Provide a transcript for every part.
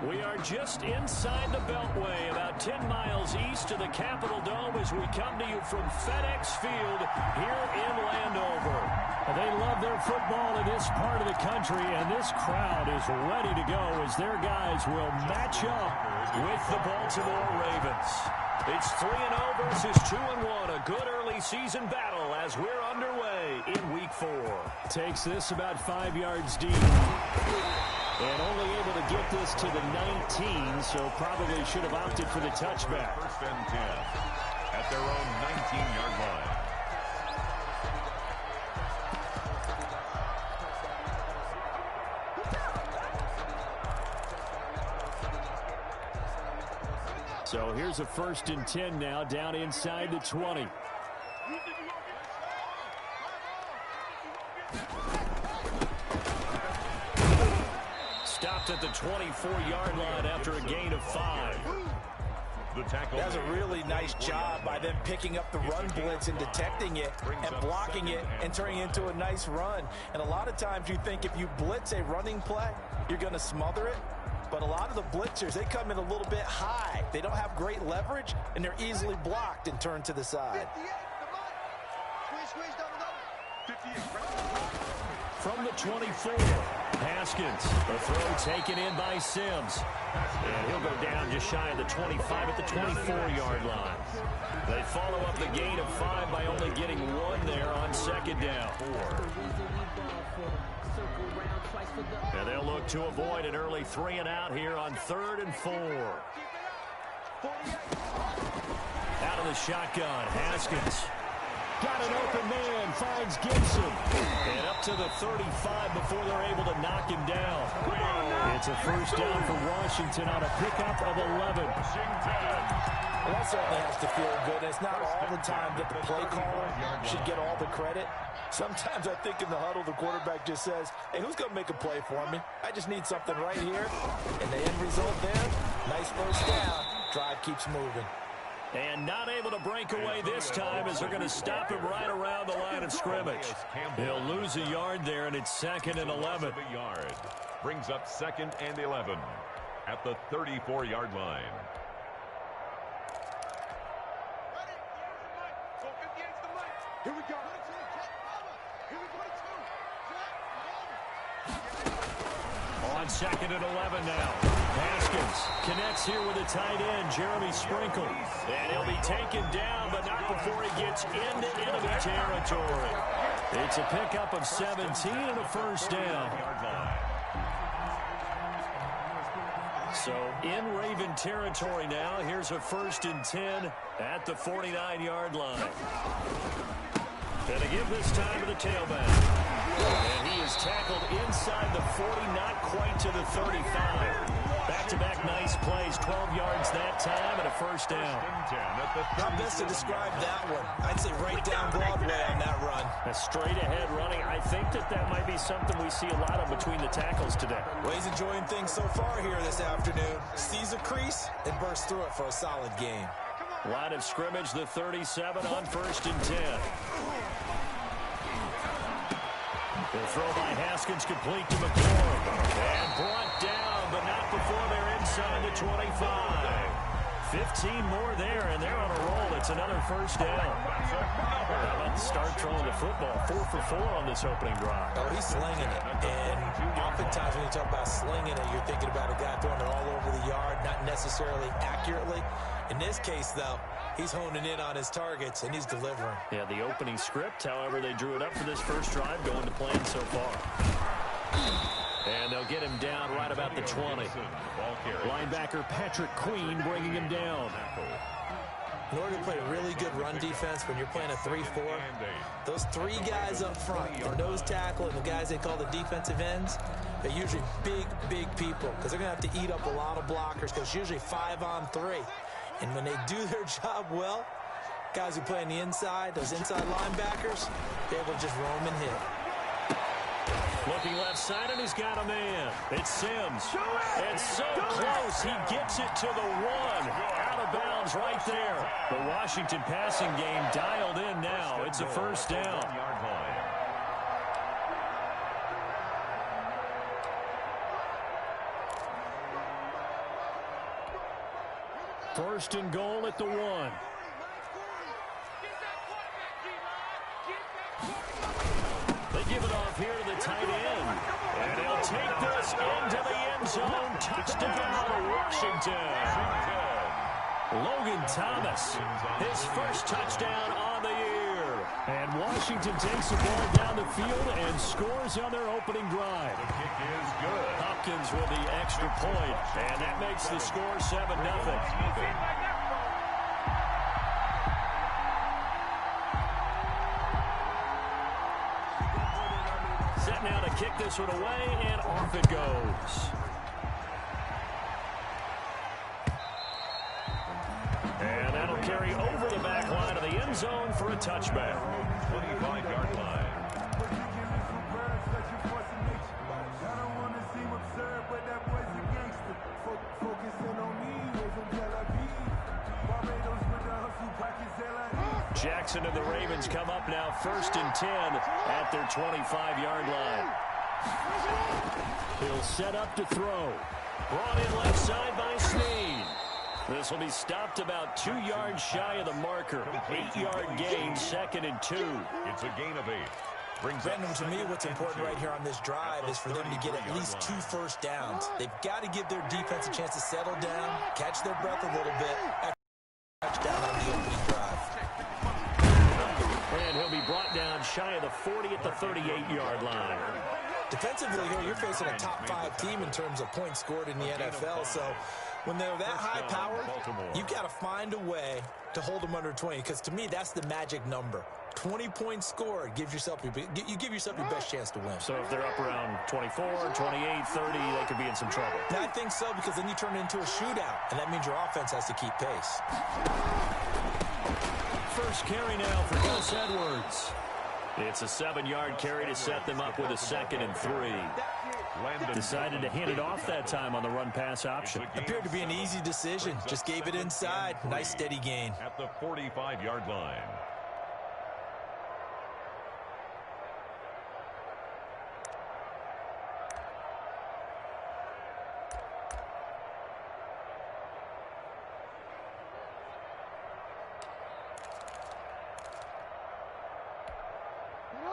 We are just inside the Beltway, about 10 miles east of the Capitol Dome as we come to you from FedExField here in Landover. They love their football in this part of the country, and this crowd is ready to go as their guys will match up with the Baltimore Ravens. It's 3-0 versus 2-1, a good early season battle as we're underway in Week 4. Takes this about 5 yards deep. And only able to get this to the 19, so probably should have opted for the touchback. First and 10 at their own 19-yard line. So here's a 1st and 10 now, down inside the 20. Stopped at the 24-yard line after a gain of 5. That's a really nice job by them picking up the run blitz and detecting it and blocking it and turning it into a nice run. And a lot of times you think if you blitz a running play, you're going to smother it. But a lot of the blitzers, they come in a little bit high. They don't have great leverage, and they're easily blocked and turned to the side. From the 24, Haskins. A throw taken in by Sims. And he'll go down just shy of the 25 at the 24-yard line. They follow up the gain of 5 by only getting 1 there on 2nd down. And they'll look to avoid an early 3 and out here on 3rd and 4. Out of the shotgun, Haskins. Got an open man, finds Gibson. And up to the 35 before they're able to knock him down. It's a 1st down for Washington on a pickup of 11. Well, that certainly has to feel good. It's not all the time that the play caller should get all the credit. Sometimes I think in the huddle, the quarterback just says, hey, who's going to make a play for me? I just need something right here. And the end result there, nice 1st down. Drive keeps moving. And not able to break away this time as they're going to stop him right around the line of scrimmage. He'll lose a yard there, and it's 2nd and 11. Brings up 2nd and 11 at the 34-yard line. Here we go. On 2nd and 11 now. Haskins connects here with a tight end, Jeremy Sprinkle. And he'll be taken down, but not before he gets into enemy territory. It's a pickup of 17 and a 1st down. So in Raven territory now, here's a 1st and 10 at the 49-yard line. Gonna give this time to the tailback. And he is tackled inside the 40, not quite to the 35. Back-to-back nice plays, 12 yards that time and a 1st down. How best to describe that one? I'd say right down Broadway on that run. A straight-ahead running. I think that might be something we see a lot of between the tackles today. Well, he's enjoying things so far here this afternoon. Sees a crease and bursts through it for a solid game. Line of scrimmage, the 37 on 1st and 10. The throw by Haskins complete to McCoy. And brought down, but not before they're inside the 25. 15 more there, and they're on a roll. It's another 1st down. How about the start throwing the football? 4 for 4 on this opening drive. Oh, he's slinging it. And oftentimes when you talk about slinging it, you're thinking about a guy throwing it all over the yard, not necessarily accurately. In this case, though, he's honing in on his targets, and he's delivering. Yeah, the opening script, however, they drew it up for this 1st drive, going to plan so far. And they'll get him down right about the 20. Linebacker Patrick Queen bringing him down. In order to play a really good run defense when you're playing a 3-4, those 3 guys up front, the nose tackle and the guys they call the defensive ends, they're usually big people because they're going to have to eat up a lot of blockers because it's usually 5 on 3. And when they do their job well, guys who play on the inside, those inside linebackers, they're able to just roam and hit. Looking left side, and he's got a man. It's Sims. It's so close. He gets it to the 1. Out of bounds right there. The Washington passing game dialed in now. It's a 1st down. First and goal at the 1. They give it off here to the tight end. And he'll take this into the end zone. Touchdown, Washington. Logan Thomas, his first touchdown on the year. And Washington takes the ball down the field and scores on their opening drive. The kick is good. Hopkins with the extra point, and that makes the score 7-0. Set now to kick this one away, and off it goes. And that'll carry over the back line of the end zone for a touchback. 25-yard line. Jackson and the Ravens come up now first and 10 at their 25-yard line. He'll set up to throw. Brought in left side by Snead. This will be stopped about 2 yards shy of the marker. 8-yard gain, 2nd and 2. It's a gain of 8. Brandon, to me, what's important right here on this drive is for them to get at least 2 first downs. They've got to give their defense a chance to settle down, catch their breath a little bit, touchdown on the opening drive. And he'll be brought down shy of the 40 at the 38-yard line. Defensively here, you're facing a top 5 team in terms of points scored in the NFL, so when they're that high-powered, you've got to find a way to hold them under 20, because to me, that's the magic number. 20 points scored, you give yourself your best chance to win. So if they're up around 24, 28, 30, they could be in some trouble. I think so, because then you turn it into a shootout, and that means your offense has to keep pace. First carry now for Gus Edwards. It's a 7-yard carry to set them up with a 2nd and 3. Decided to hand it off that time on the run-pass option. Appeared to be an easy decision. Just gave it inside. Nice steady gain. At the 45-yard line.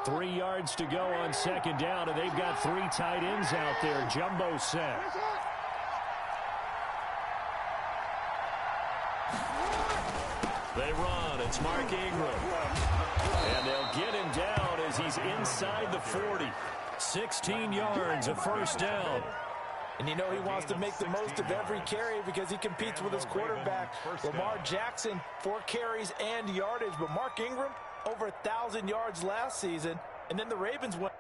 Three yards to go on 2nd down, and they've got 3 tight ends out there. Jumbo set. They run. It's Mark Ingram. And they'll get him down as he's inside the 40. 16 yards, a first down. And you know he wants to make the most of every carry because he competes with his quarterback. Lamar Jackson, 4 carries and yardage. But Mark Ingram, over 1,000 yards last season. And then the Ravens went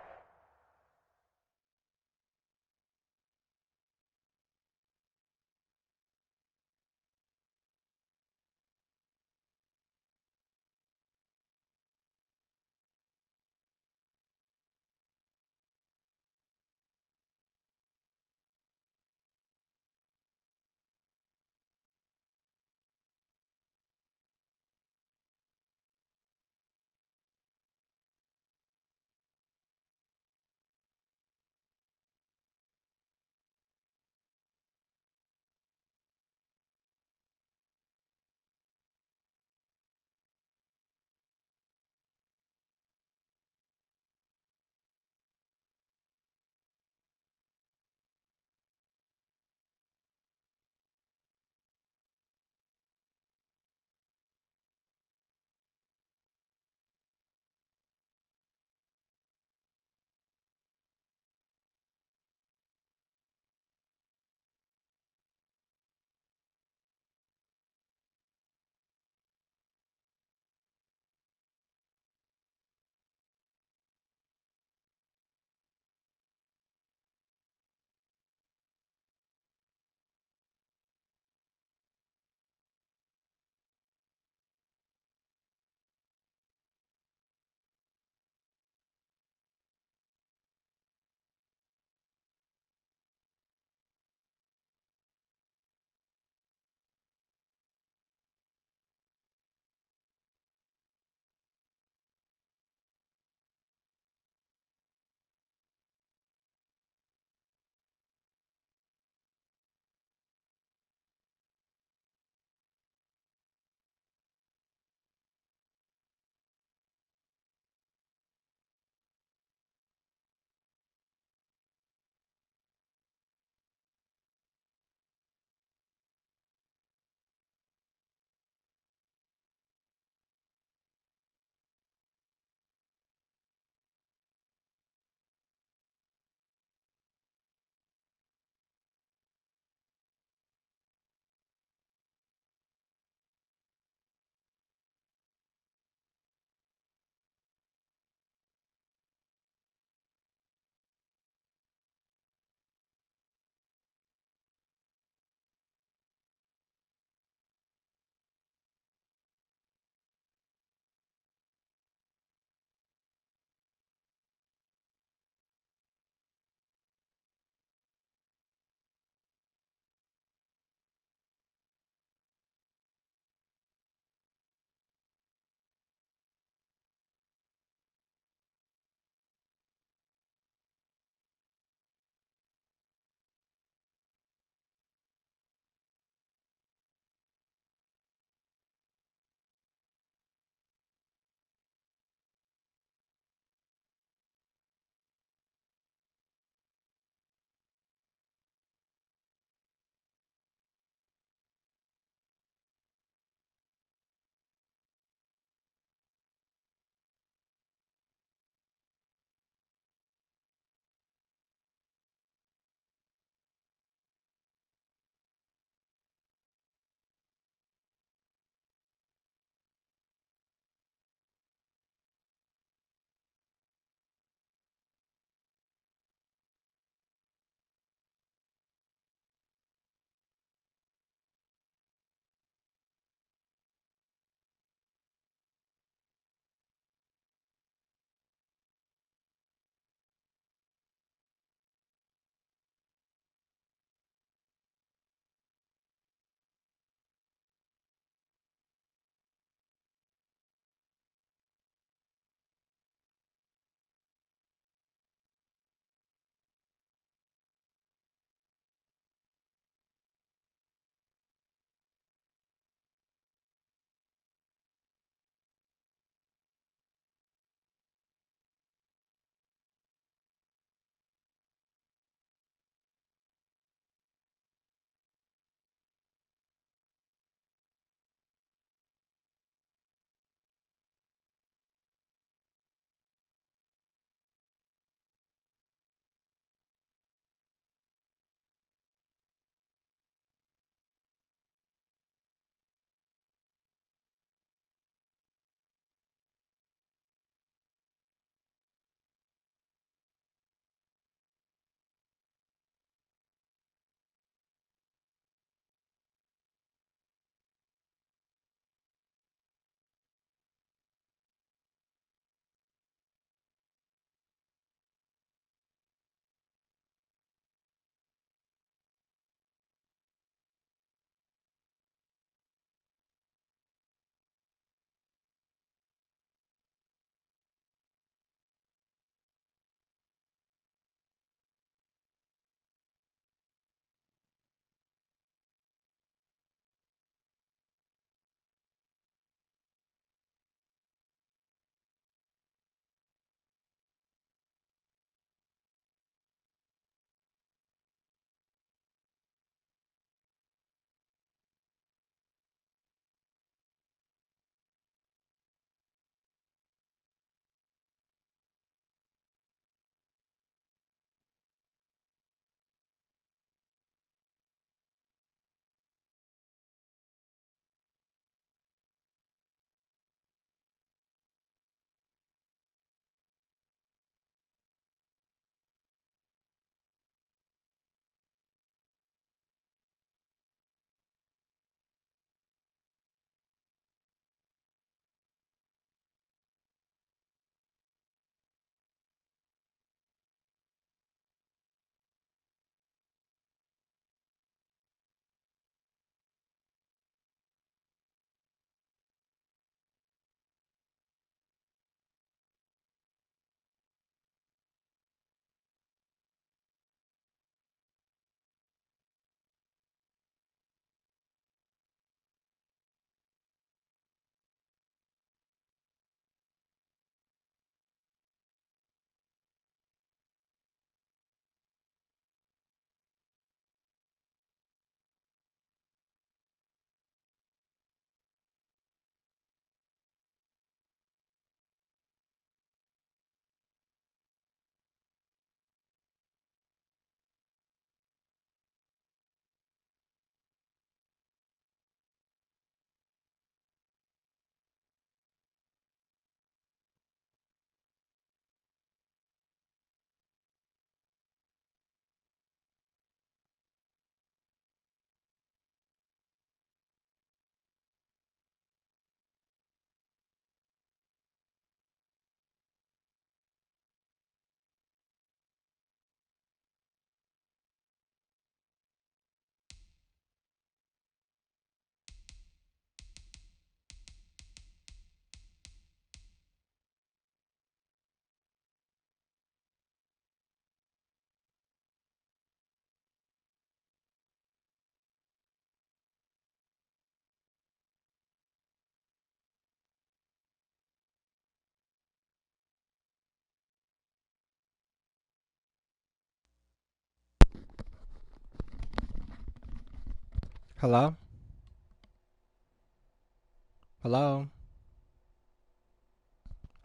Hello? Hello?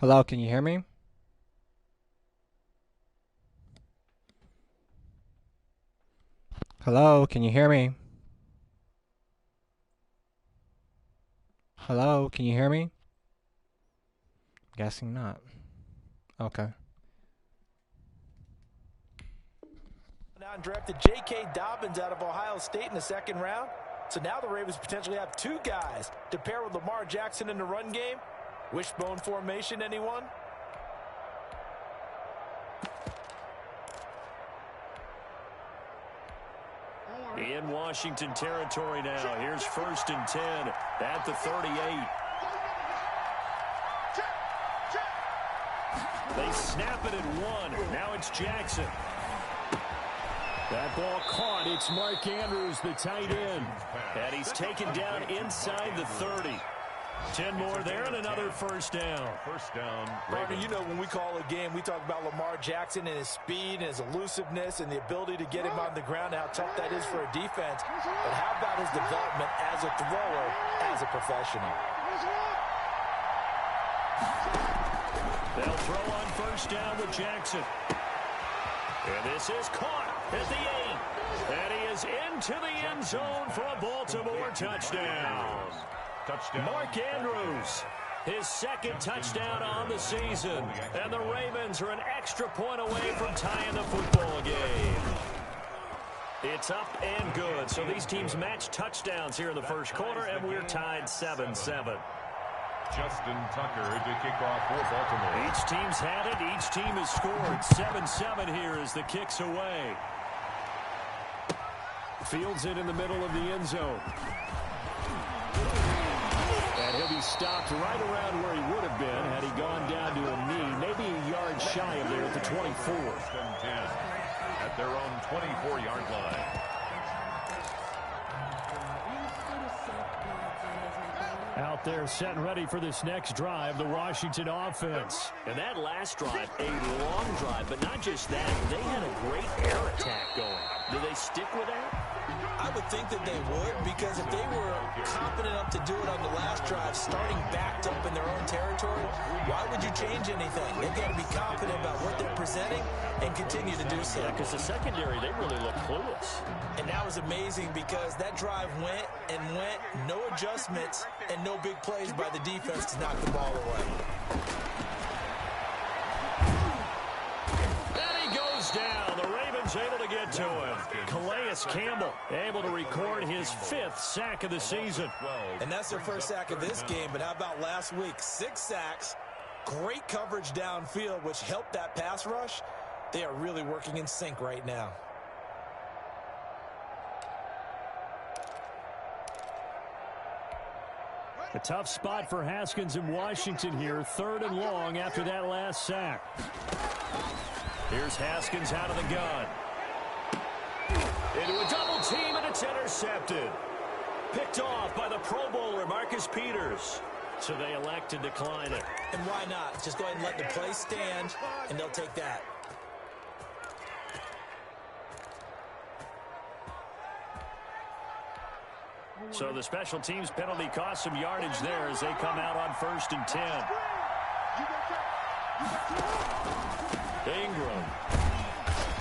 Hello, can you hear me? Hello, can you hear me? Hello, can you hear me? Guessing not. Okay. Now drafted J.K. Dobbins out of Ohio State in the second round. So now the Ravens potentially have two guys to pair with Lamar Jackson in the run game. Wishbone formation, anyone? In Washington territory now. Here's 1st and 10 at the 38. They snap it at 1. Now it's Jackson. That ball caught. It's Mark Andrews, the tight end. And he's taken down inside the 30. 10 more there and another first down. First down. Partner, you know when we call a game, we talk about Lamar Jackson and his speed and his elusiveness and the ability to get him on the ground and how tough that is for a defense. But how about his development as a thrower, as a professional? They'll throw on first down with Jackson. And this is caught at the 8. And he is into the end zone for a Baltimore touchdown. Mark Andrews, his second touchdown on the season. And the Ravens are an extra point away from tying the football game. It's up and good. So these teams match touchdowns here in the first quarter, and we're tied 7-7. Justin Tucker to kick off for Baltimore. Each team's had it. Each team has scored. 7-7 here as the kick's away. Fields it in the middle of the end zone. And he'll be stopped right around where he would have been had he gone down to a knee, maybe a yard shy of there at the 24. 1st and 10 at their own 24-yard line. Out there set and ready for this next drive, the Washington offense. And that last drive, a long drive, but not just that. They had a great air attack going. Do they stick with that? I would think that they would, because if they were confident enough to do it on the last drive, starting backed up in their own territory, why would you change anything? They've got to be confident about what they're presenting and continue to do so. Yeah, because the secondary, they really look clueless. And that was amazing because that drive went and went, no adjustments and no big plays by the defense to knock the ball away. And he goes down. The Ravens able to get to him. Calais Campbell able to record his 5th sack of the season. And that's their first sack of this game, but how about last week? 6 sacks, great coverage downfield, which helped that pass rush. They are really working in sync right now. A tough spot for Haskins in Washington here. 3rd and long after that last sack. Here's Haskins out of the gun. Into a double team, and it's intercepted. Picked off by the Pro Bowler, Marcus Peters. So they elect to decline it. And why not? Just go ahead and let the play stand, and they'll take that. So the special teams penalty cost some yardage there as they come out on 1st and 10. Ingram.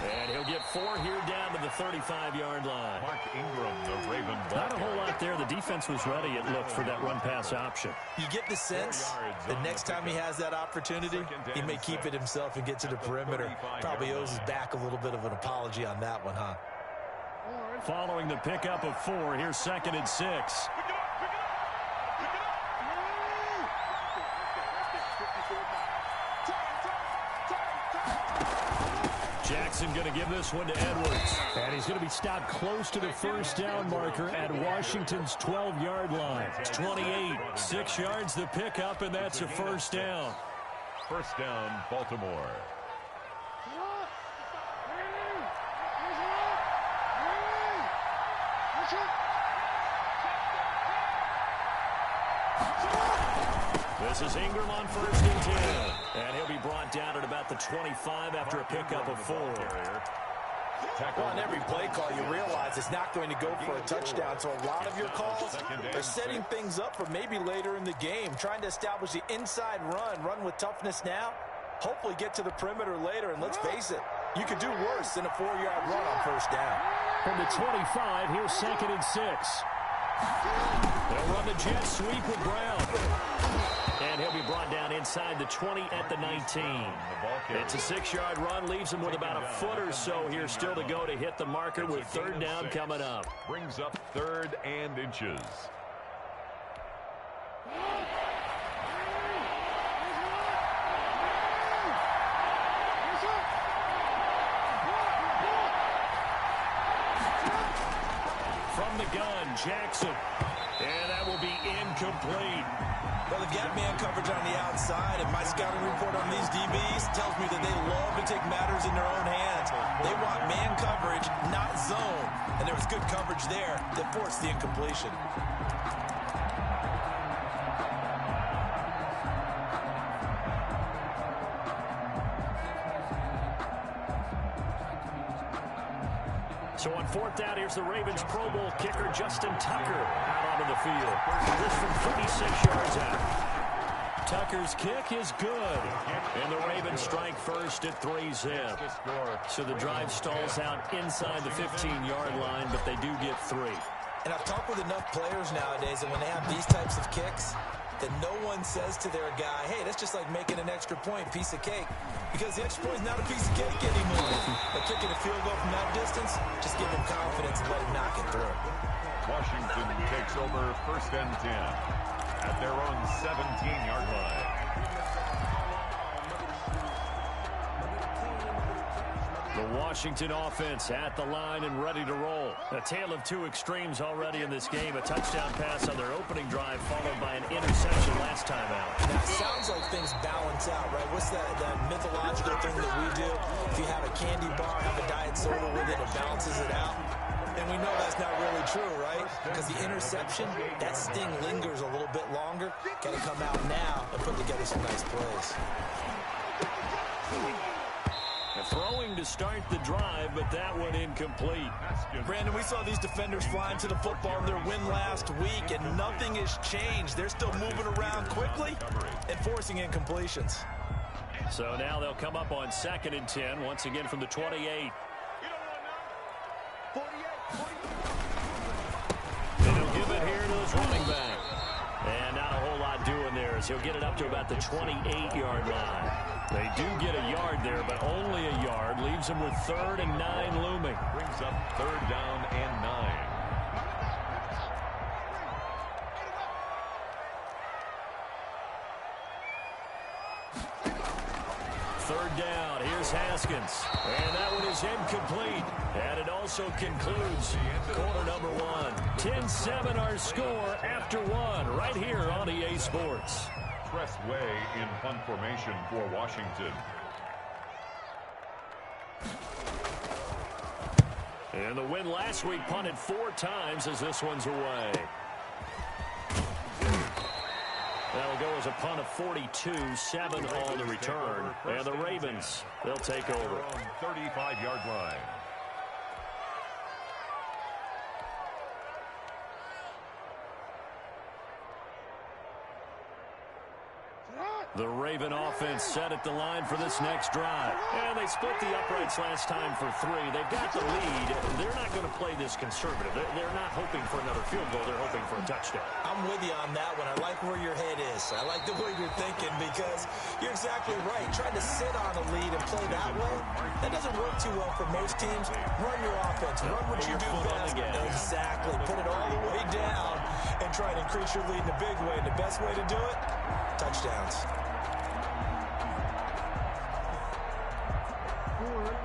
And he'll get 4 here down to the 35-yard line. Mark Ingram, the Raven ball. Not a whole lot there. The defense was ready, it looked, for that run-pass option. You get the sense the next time he has that opportunity, he may keep it himself and get to the perimeter. Probably owes his back a little bit of an apology on that one, huh? Following the pickup of 4, here's 2nd and 6. Jackson going to give this one to Edwards. And he's going to be stopped close to the first down marker at Washington's 12-yard line. It's 28. 6 yards the pickup, and that's a first down. First down, Baltimore. This is Ingram on 1st and 10. And he'll be brought down at about the 25 after a pickup of 4. Well, on every play call, you realize it's not going to go for a touchdown. So a lot of your calls are setting things up for maybe later in the game, trying to establish the inside run with toughness now, hopefully get to the perimeter later. And let's face it, you could do worse than a 4-yard run on first down. From the 25, here's 2nd and 6. They'll run the jet sweep with Brown. And he'll be brought down inside the 20 at the 19. It's a 6-yard run, leaves him with about a foot or so here still to go to hit the marker with 3rd down coming up. Brings up 3rd and inches. From the gun, Jackson. And that will be incomplete. Well, they've got man coverage on the outside, and my scouting report on these DBs tells me that they love to take matters in their own hands. They want man coverage, not zone. And there was good coverage there that forced the incompletion. So on 4th down, here's the Ravens Pro Bowl kicker, Justin Tucker, out onto the field. This from 36 yards out. Tucker's kick is good. And the Ravens strike first at 3-zip. So the drive stalls out inside the 15-yard line, but they do get 3. And I've talked with enough players nowadays that when they have these types of kicks, that no one says to their guy, hey, that's just like making an extra point, piece of cake. Because the extra point is not a piece of cake anymore. But kicking a field goal from that distance, just give him confidence and let him knock it through. Washington takes over 1st and 10 at their own 17-yard line. The Washington offense at the line and ready to roll. A tale of two extremes already in this game. A touchdown pass on their opening drive followed by an interception last time out. Now, it sounds like things balance out, right? What's that mythological thing that we do? If you have a candy bar, have a diet soda with it, it balances it out. And we know that's not really true, right? Because the interception, that sting lingers a little bit longer. Got to come out now and put together some nice plays. Throwing to start the drive, but that one incomplete. Brandon, we saw these defenders flying to the football in their win last week, and nothing has changed. They're still moving around quickly and forcing incompletions. So now they'll come up on 2nd and 10, once again from the 28. And he'll give it here to his running back. And not a whole lot doing there as he'll get it up to about the 28-yard line. They do get a yard there, but only a yard. Leaves them with 3rd and 9 looming. Brings up 3rd down and 9. Third down. Here's Haskins. And that one is incomplete. And it also concludes quarter number 1. 10-7 our score after 1 right here on EA Sports. Press way in punt formation for Washington. And the win last week punted 4 times as this one's away. That'll go as a punt of 42, 7 on the return. And the Ravens, they'll take over. 35-yard line. The Raven offense set at the line for this next drive. And they split the uprights last time for 3. They've got the lead. They're not going to play this conservative. They're not hoping for another field goal. They're hoping for a touchdown. I'm with you on that one. I like where your head is. I like the way you're thinking because you're exactly right. Trying to sit on a lead and play that way, that doesn't work too well for most teams. Run your offense. Run what you do best. Exactly. Put it all the way down and try to increase your lead in a big way. And the best way to do it, touchdowns.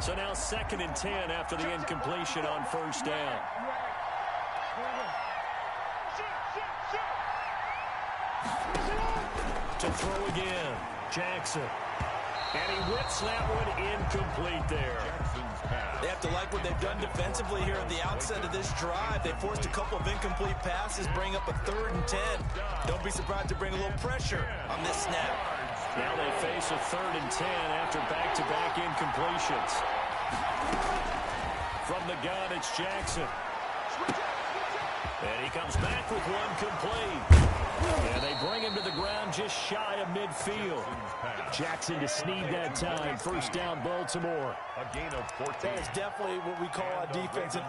So now 2nd and 10 after the incompletion on first down. To throw again, Jackson. And he whips that one incomplete there. They have to like what they've done defensively here at the outset of this drive. They forced a couple of incomplete passes, bring up a 3rd and 10. Don't be surprised to bring a little pressure on this snap. Now they face a 3rd and 10 after back-to-back incompletions. From the gun, it's Jackson. And he comes back with one complete. And they bring him to the ground just shy of midfield. Jackson to sneed that time. First down, Baltimore. A gain of 14. That is definitely what we call a defensive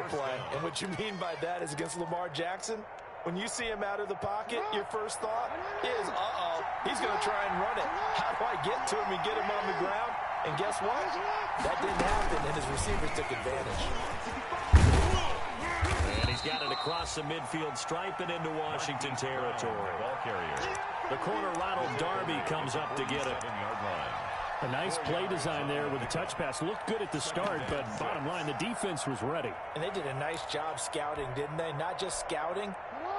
play. And what you mean by that is against Lamar Jackson, when you see him out of the pocket, your first thought is, he's going to try and run it. How do I get to him and get him on the ground? And guess what? That didn't happen, and his receivers took advantage. And he's got it across the midfield stripe and into Washington territory. Ball carrier. The corner, Ronald Darby, comes up to get it. 7-yard line. A nice play design there with a touch pass. Looked good at the start, but bottom line, the defense was ready. And they did a nice job scouting, didn't they? Not just scouting,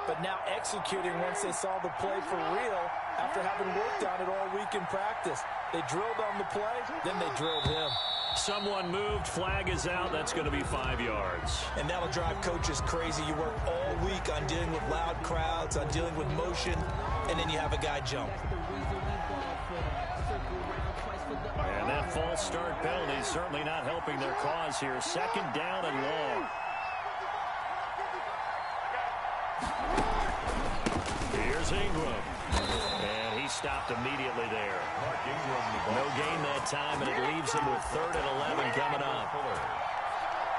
but now executing once they saw the play for real after having worked on it all week in practice. They drilled on the play, then they drilled him. Someone moved, flag is out. That's going to be 5 yards. And that'll drive coaches crazy. You work all week on dealing with loud crowds, on dealing with motion, and then you have a guy jump. And that false start penalty is certainly not helping their cause here. Second down and long. Here's Ingram. And he stopped immediately there. No gain that time, and it leaves him with 3rd and 11 coming up.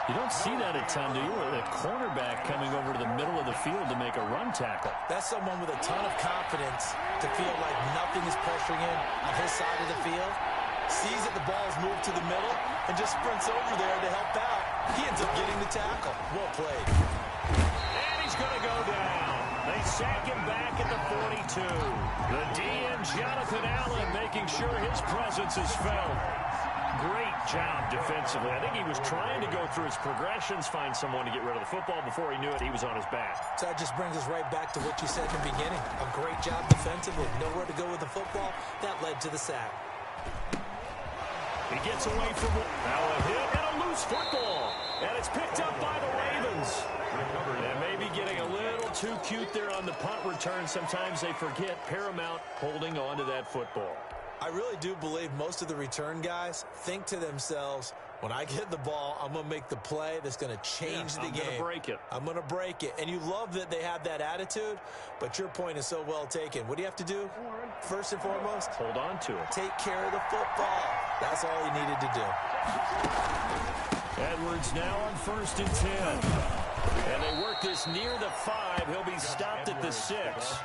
You don't see that a ton, do you? Or the cornerback coming over to the middle of the field to make a run tackle. That's someone with a ton of confidence to feel like nothing is pressuring him on his side of the field. Sees that the ball's moved to the middle and just sprints over there to help out. He ends up getting the tackle. Well played. And he's going to go down. They sack him back at the 42. The DN, Jonathan Allen, making sure his presence is felt. Great job defensively. I think he was trying to go through his progressions, find someone to get rid of the football. Before he knew it, he was on his back. So that just brings us right back to what you said in the beginning. A great job defensively. Nowhere to go with the football. That led to the sack. He gets away from it. Now a hit and a loose football. And it's picked up by the Ravens. And maybe getting a little too cute there on the punt return. Sometimes they forget Paramount holding on to that football. I really do believe most of the return guys think to themselves, when I get the ball, I'm going to make the play that's going to change the game. I'm going to break it. I'm going to break it. And you love that they have that attitude, but your point is so well taken. What do you have to do? First and foremost, hold on to it. Take care of the football. That's all you needed to do. Edwards now on 1st and 10. And they work this near the 5. He'll be stopped at the 6.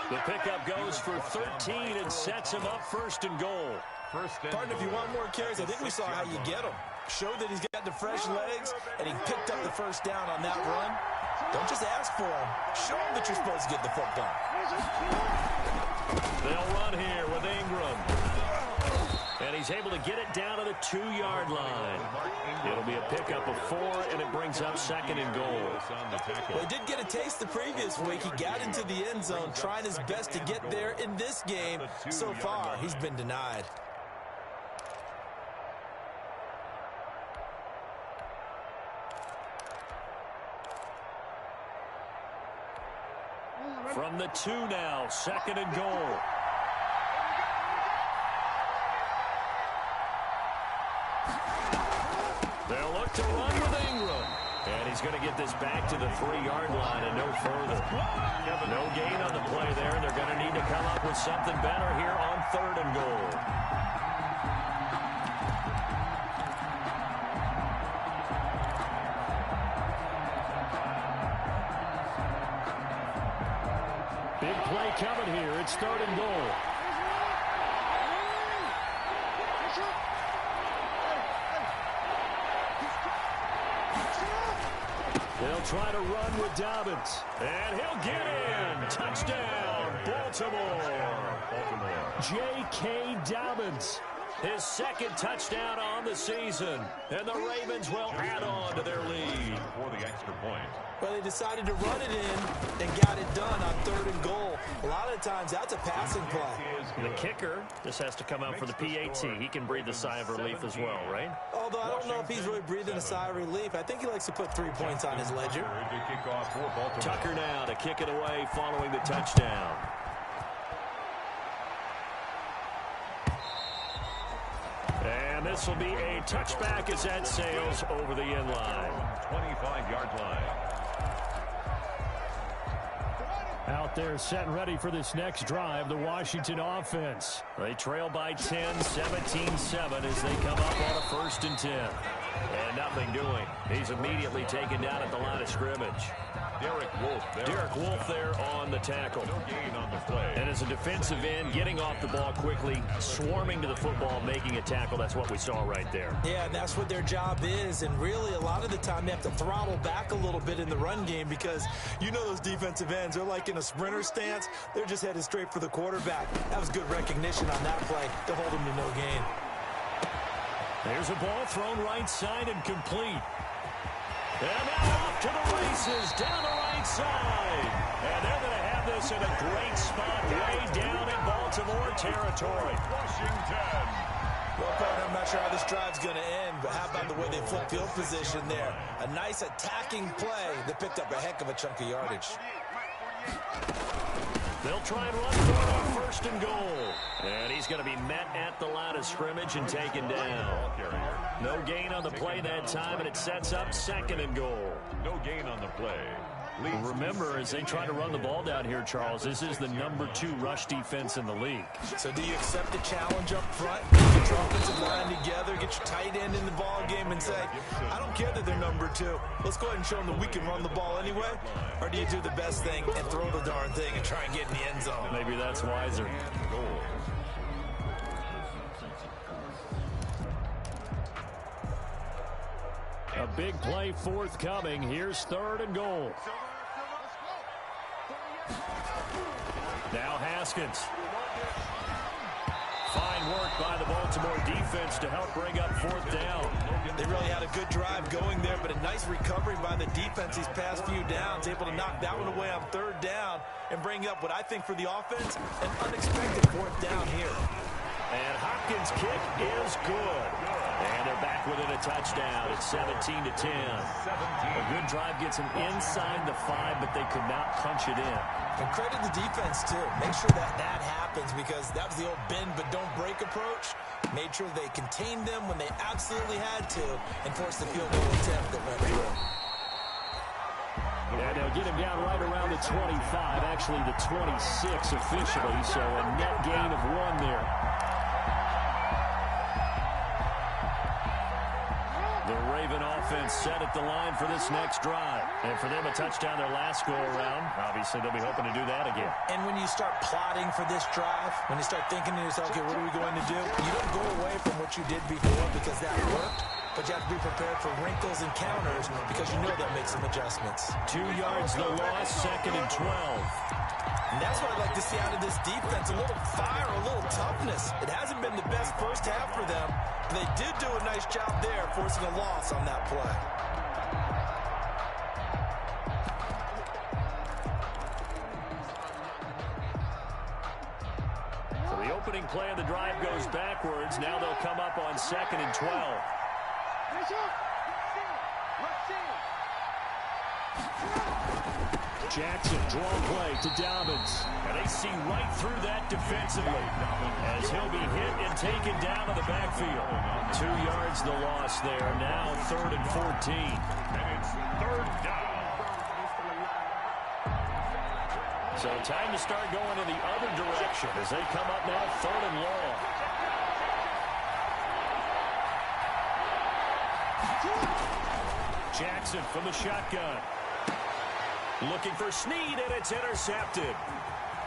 The pickup goes for 13 and sets him up 1st and goal. Partner, if you want more carries, I think we saw how you get them. Show that he's got the fresh legs, and he picked up the first down on that run. Don't just ask for him. Show him that you're supposed to get the football. They'll run here with Ingram. And he's able to get it down to the 2-yard line. It'll be a pickup of 4, and it brings up 2nd and goal. Well, he did get a taste the previous week. He got into the end zone, trying his best to get there in this game. So far, he's been denied. From the 2 now, 2nd and goal. They'll look to run with Ingram. And he's going to get this back to the 3-yard line and no further. No gain on the play there. They're going to need to come up with something better here on 3rd and goal. Big play coming here. It's 3rd and goal. They'll try to run with Dobbins. And he'll get in. Touchdown, Baltimore. J.K. Dobbins. His 2nd touchdown on the season. And the Ravens will add on to their lead. For the extra point. Well, they decided to run it in and got it done on 3rd and goal. A lot of times, that's a passing play. The kicker just has to come out for the PAT. He can breathe a sigh of relief as well, right? Although I don't know if he's really breathing a sigh of relief. I think he likes to put 3 points on his ledger. Tucker now to kick it away following the touchdown. And this this will be a touchback as that sails over the end line. 25-yard line. Out there set and ready for this next drive, the Washington offense. They trail by 10, 17-7 as they come up on a 1st and 10. And nothing doing. He's immediately taken down at the line of scrimmage. Derek Wolfe there on the tackle. No gain on the play. And as a defensive end, getting off the ball quickly, swarming to the football, making a tackle. That's what we saw right there. Yeah, and that's what their job is. And really, a lot of the time, they have to throttle back a little bit in the run game because you know those defensive ends, they're like in a sprinter stance. They're just headed straight for the quarterback. That was good recognition on that play to hold him to no gain. There's a ball thrown right side and complete. And now off to the races, down the right side. And they're going to have this in a great spot way down in Baltimore territory. Washington. Well, partner, I'm not sure how this drive's going to end, but how about the way they flip field position there? A nice attacking play that picked up a heck of a chunk of yardage. They'll try and run for it on 1st and goal. And he's going to be met at the line of scrimmage and taken down. No gain on the play that time, and it sets up 2nd and goal. No gain on the play. Remember, as they try to run the ball down here, Charles, this is the number 2 rush defense in the league. So do you accept the challenge up front? Get your offensive line together, get your tight end in the ball game and say, I don't care that they're number 2. Let's go ahead and show them that we can run the ball anyway? Or do you do the best thing and throw the darn thing and try and get in the end zone? Maybe that's wiser. A big play forthcoming. Here's 3rd and goal. Now Haskins. Fine work by the Baltimore defense to help bring up 4th down. They really had a good drive going there, but a nice recovery by the defense these past few downs, able to knock that one away on 3rd down and bring up what I think for the offense, an unexpected 4th down here. And Hopkins' kick is good. And they're back within a touchdown. It's 17-10. A good drive gets them inside the 5, but they could not punch it in. And credit the defense, too. Make sure that happens because that was the old bend but don't break approach. Made sure they contained them when they absolutely had to and forced the field goal attempt that went through. And they'll get him down right around the 25, actually the 26 officially, so a net gain of 1 there. The Raven offense set at the line for this next drive. And for them, a touchdown their last go-around. Obviously, they'll be hoping to do that again. And when you start plotting for this drive, when you start thinking to yourself, okay, what are we going to do? You don't go away from what you did before because that worked. But you have to be prepared for wrinkles and counters because you know they'll make some adjustments. 2 yards the loss, 2nd and 12. And that's what I'd like to see out of this defense, a little fire, a little toughness. It hasn't been the best first half for them, but they did do a nice job there, forcing a loss on that play. So the opening play of the drive goes backwards. Now they'll come up on 2nd and 12. Jackson, draw play to Dobbins. And they see right through that defensively as he'll be hit and taken down to the backfield. 2 yards the loss there. Now 3rd and 14. And it's 3rd down. So time to start going in the other direction as they come up now 3rd and long. Jackson from the shotgun. Looking for Snead, and it's intercepted.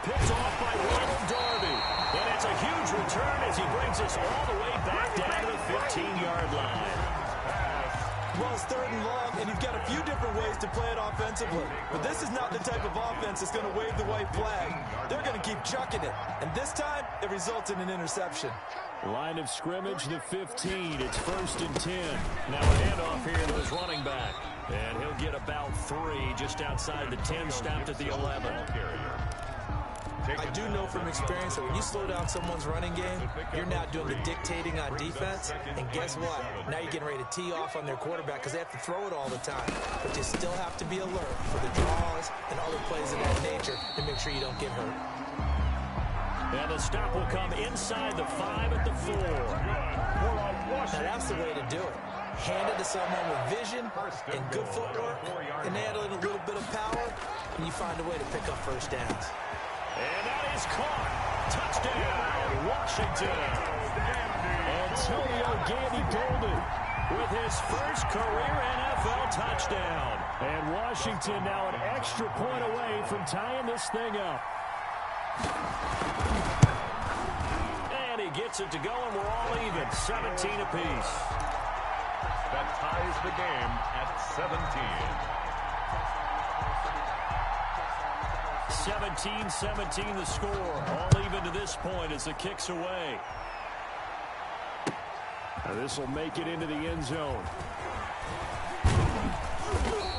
Picked off by Ronald Darby. And it's a huge return as he brings us all the way back down to the 15-yard line. Well, it's 3rd and long, and you've got a few different ways to play it offensively. But this is not the type of offense that's going to wave the white flag. They're going to keep chucking it. And this time, it results in an interception. Line of scrimmage, the 15. It's 1st and 10. Now a handoff here to his running back. And he'll get about 3 just outside the 10, stopped at the 11. I do know from experience that when you slow down someone's running game, you're not doing the dictating on defense. And guess what? Now you're getting ready to tee off on their quarterback because they have to throw it all the time. But you still have to be alert for the draws and other plays of that nature to make sure you don't get hurt. And the stop will come inside the 5 at the 4. Now that's the way to do it. Hand it to someone with vision and good footwork, and add in a little bit of power, and you find a way to pick up first downs. And that is caught. Touchdown, Washington. Antonio Gandy Golden with his first career NFL touchdown. And Washington now an extra point away from tying this thing up. And he gets it to go, and we're all even, 17 apiece. That ties the game at 17. 17-17 the score. All even to this point as the kick's away. Now this will make it into the end zone.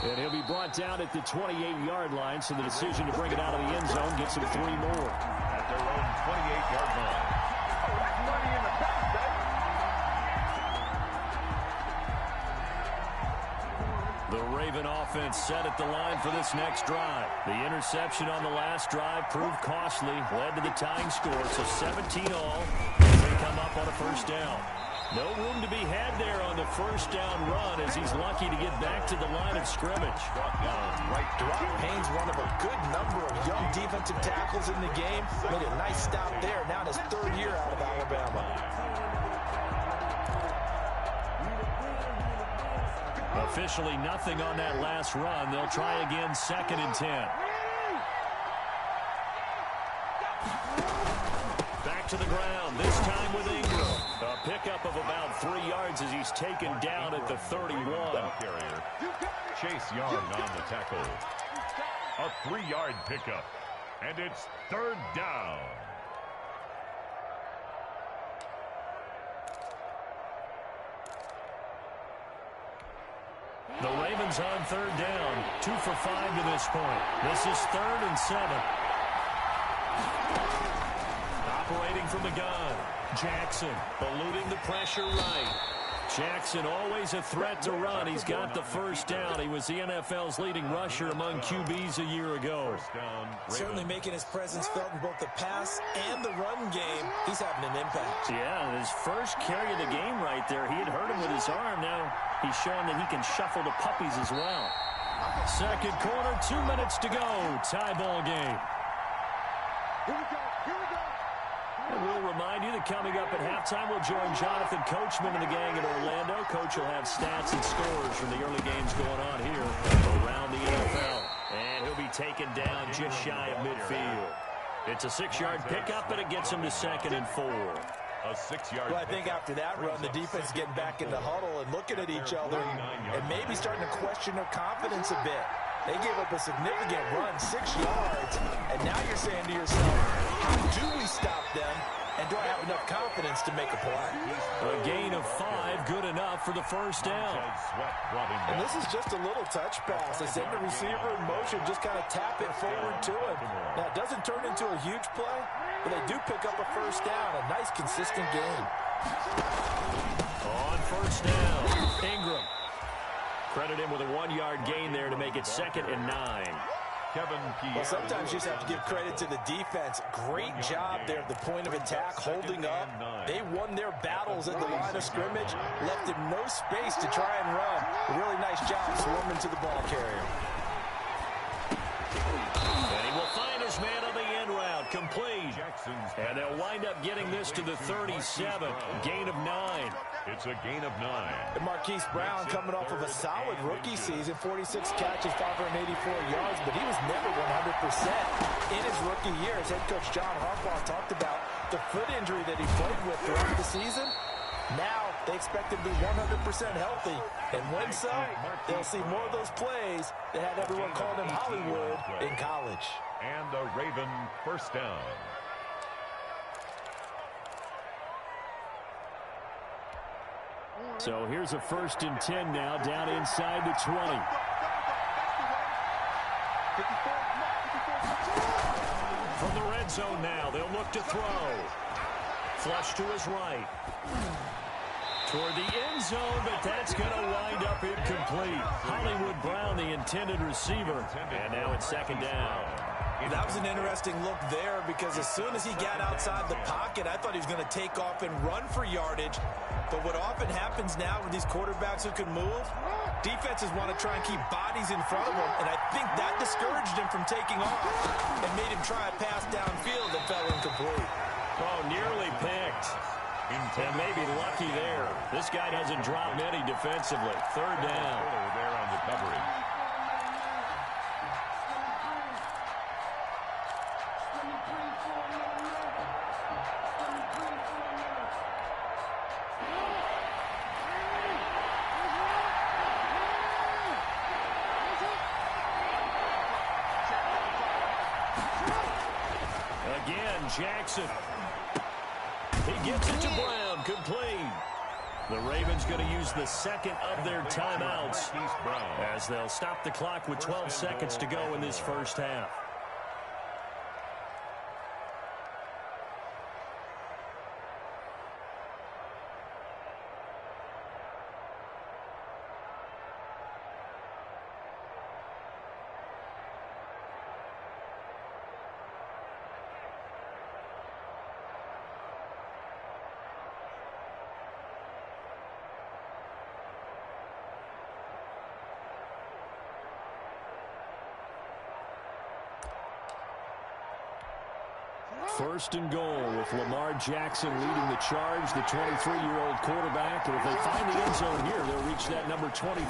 And he'll be brought down at the 28-yard line, so the decision to bring it out of the end zone gets him 3 more. At their own 28-yard line. Oh, that's money in the bank, baby. The Raven offense set at the line for this next drive. The interception on the last drive proved costly, led to the tying score, so 17 all as they come up on a first down. No room to be had there on the first down run as he's lucky to get back to the line of scrimmage. Payne's one of a good number of young defensive tackles in the game. Made a nice stop there. Now in his 3rd year out of Alabama. Officially nothing on that last run. They'll try again 2nd and 10. Back to the ground, this time with Ingram. A pickup of about 3 yards as he's taken down at the 31. Carrier. Chase Young on the tackle. A 3-yard pickup. And it's 3rd down. The Ravens on 3rd down. 2 for 5 to this point. This is 3rd and 7. Operating from the gun. Jackson eluding the pressure right. Jackson always a threat to run. He's got the first down. He was the NFL's leading rusher among QBs a year ago. Certainly making his presence felt in both the pass and the run game. He's having an impact. Yeah, his first carry of the game right there. He had hurt him with his arm. Now he's showing that he can shuffle the puppies as well. 2nd quarter, 2 minutes to go. Tie ball game. Here we go. And we'll remind you that coming up at halftime, we'll join Jonathan Coachman and the gang in Orlando. Coach will have stats and scores from the early games going on here around the NFL. And he'll be taken down just shy of midfield. It's a 6-yard pickup, and it gets him to 2nd and 4. A 6-yard. Well, I think after that run, the defense is getting back in the huddle and looking at each other and maybe starting to question their confidence a bit. They gave up a significant run, 6 yards, and now you're saying to yourself, how do we stop them, and do I have enough confidence to make a play? A gain of 5, good enough for the first down. And this is just a little touch pass. They send the receiver in motion, just kind of tap it forward to him. Now, it doesn't turn into a huge play, but they do pick up a first down, a nice, consistent gain. On first down, Ingram. Credit him with a 1-yard gain there to make it 2nd and 9. Well, sometimes you just have to give credit to the defense. Great job there at the point of attack, holding up. They won their battles at the line of scrimmage, left him no space to try and run. A really nice job swarming to the ball carrier. And he will find his man on the end route, complete. And they'll wind up getting this to the 37, gain of 9. It's a gain of 9. And Marquise Brown coming off of a solid rookie season, 46 catches, 584 yards, but he was never 100% in his rookie year. As head coach John Harbaugh talked about the foot injury that he played with throughout the season. Now they expect him to be 100% healthy. And when so, they'll see more of those plays that had everyone calling him Hollywood in college. And a Raven first down. So here's a 1st and 10 now, down inside the 20. From the red zone now, they'll look to throw. Flush to his right. Toward the end zone, but that's going to wind up incomplete. Hollywood Brown, the intended receiver. And now it's 2nd down. That was an interesting look there because as soon as he got outside the pocket, I thought he was going to take off and run for yardage. But what often happens now with these quarterbacks who can move, defenses want to try and keep bodies in front of them, and I think that discouraged him from taking off and made him try a pass downfield that fell incomplete. Oh, nearly picked. And maybe lucky there. This guy doesn't drop many defensively. Third down. There on the coverage. Again, Jackson. He gets it to Brown, complete. The Ravens going to use the second of their timeouts as they'll stop the clock with 12 seconds to go in this first half. First and goal with Lamar Jackson leading the charge, the 23-year-old quarterback. And if they find the end zone here, they'll reach that number 23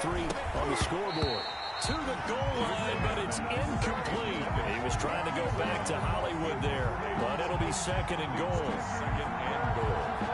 on the scoreboard. To the goal line, but it's incomplete. He was trying to go back to Hollywood there, but it'll be second and goal. Second and goal.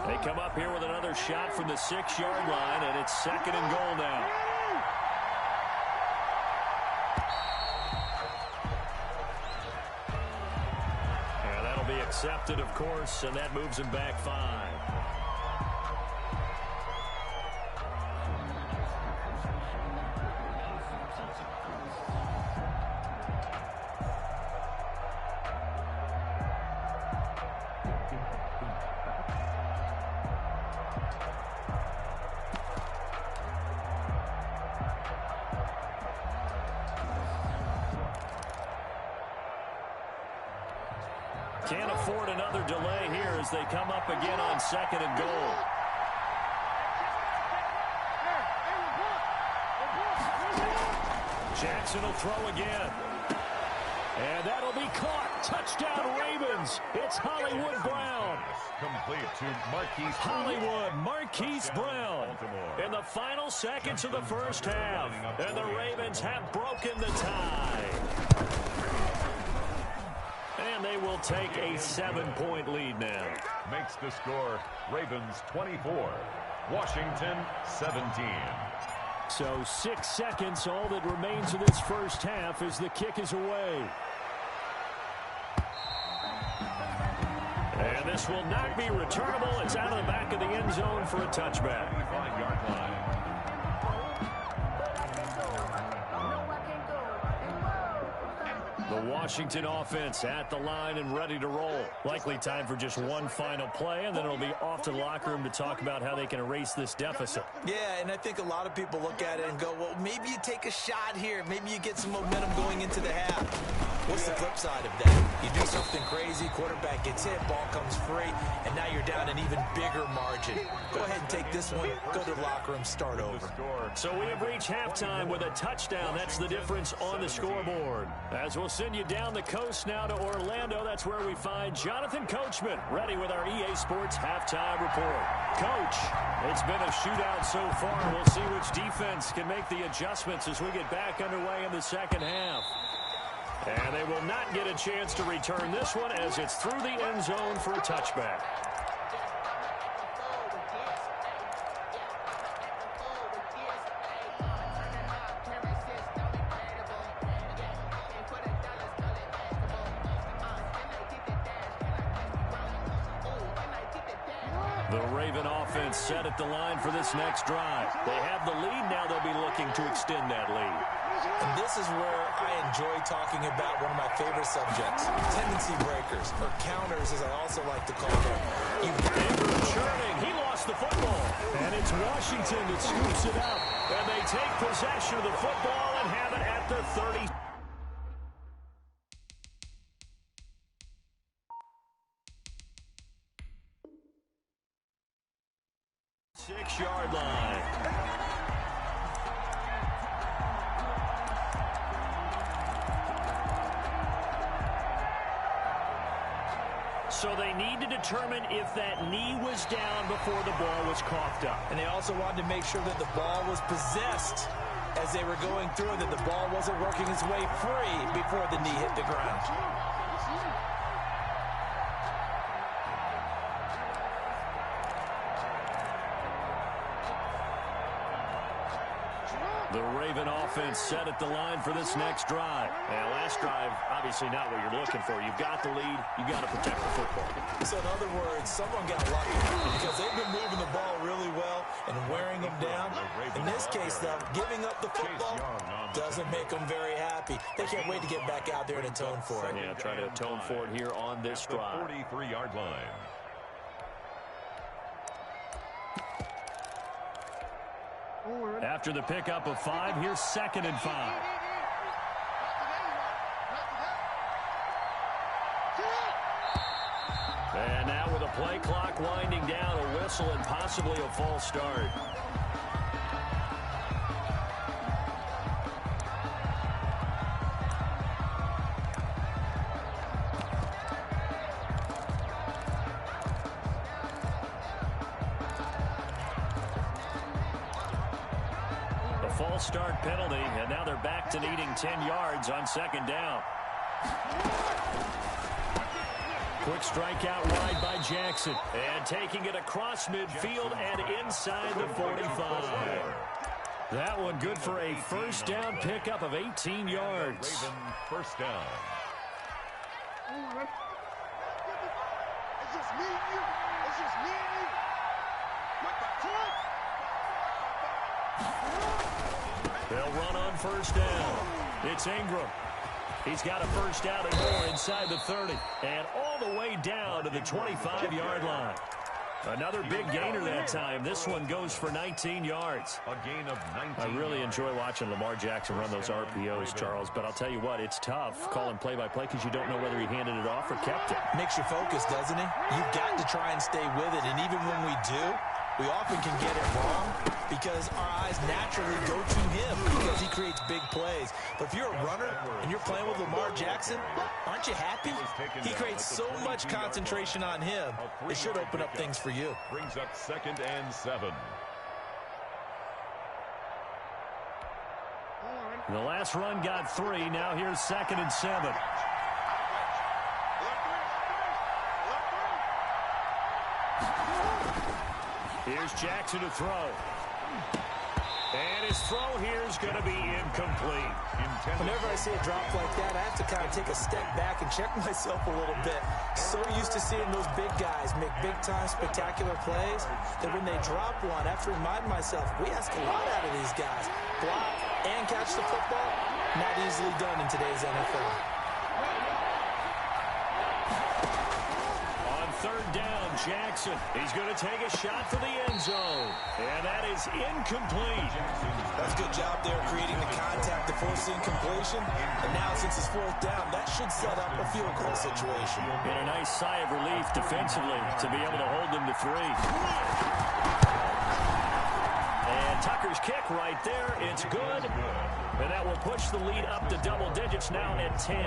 They come up here with another shot from the 6-yard line, and it's second and goal now. And that'll be accepted, of course, and that moves him back 5. Can't afford another delay here as they come up again on second and goal. Jackson will throw again. And that'll be caught. Touchdown Ravens. It's Hollywood Brown. Complete to Marquise Hollywood, Marquise Brown. In the final seconds of the first half. And the Ravens have broken the tie. And they will take a 7-point lead now. Makes the score Ravens 24, Washington 17. So 6 seconds, all that remains of this first half as the kick is away. And this will not be returnable. It's out of the back of the end zone for a touchback. 5-yard line. The Washington offense at the line and ready to roll. Likely time for just one final play, and then it'll be off to the locker room to talk about how they can erase this deficit. Yeah, and I think a lot of people look at it and go, well, maybe you take a shot here. Maybe you get some momentum going into the half. What's the flip side of that? You do something crazy, quarterback gets hit, ball comes free, and now you're down an even bigger margin. Go ahead and take this one, go to the locker room, start over. So we have reached halftime with a touchdown. That's the difference on the scoreboard. As we'll send you down the coast now to Orlando, that's where we find Jonathan Coachman, ready with our EA Sports halftime report. Coach, it's been a shootout so far. We'll see which defense can make the adjustments as we get back underway in the second half. And they will not get a chance to return this one as it's through the end zone for a touchback. The Raven offense set at the line for this next drive. They have the lead. Now they'll be looking to extend that lead. And this is where I enjoy talking about one of my favorite subjects, tendency breakers, or counters as I also like to call them. Ingram churning. He lost the football. And it's Washington that scoops it up. And they take possession of the football and have it at the 30. 6-yard line. So they need to determine if that knee was down before the ball was coughed up. And they also wanted to make sure that the ball was possessed as they were going through, that the ball wasn't working its way free before the knee hit the ground. The Raven offense set at the line for this next drive. And last drive, obviously not what you're looking for. You've got the lead. You've got to protect the football. So in other words, someone got lucky because they've been moving the ball really well and wearing them down. In this case, though, giving up the football doesn't make them very happy. They can't wait to get back out there and atone for it. Yeah, try to atone for it here on this drive. 43-yard line. After the pickup of 5, here's 2nd and 5. And now with a play clock winding down, a whistle and possibly a false start. False start penalty, and now they're back to needing 10 yards on 2nd down. Quick strikeout wide by Jackson, and taking it across midfield and inside the 45. That one good for a first down pickup of 18 yards. Raven first down. It's just me and you. It's just me and you. They'll run on first down. It's Ingram. He's got a first down and more inside the 30. And all the way down to the 25-yard line. Another big gainer that time. This one goes for 19 yards. A gain of 19. I really enjoy watching Lamar Jackson run those RPOs, Charles. But I'll tell you what, it's tough calling play-by-play because you don't know whether he handed it off or kept it. Makes you focus, doesn't it? You've got to try and stay with it. And even when we do, we often can get it wrong because our eyes naturally go to him because he creates big plays. But if you're a runner and you're playing with Lamar Jackson, aren't you happy? He creates so much concentration on him. It should open up things for you. Brings up 2nd and 7. The last run got 3. Now here's 2nd and 7. Here's Jackson to throw. And his throw here is going to be incomplete. Whenever I see a drop like that, I have to kind of take a step back and check myself a little bit. So used to seeing those big guys make big-time spectacular plays that when they drop one, I have to remind myself, we ask a lot out of these guys. Block and catch the football, not easily done in today's NFL. On 3rd down, Jackson. He's going to take a shot for the end zone. And that is incomplete. That's a good job there creating the contact to force incompletion. And now since it's 4th down, that should set up a field goal situation. And a nice sigh of relief defensively to be able to hold them to 3. And Tucker's kick right there. It's good. And that will push the lead up to double digits now at 10.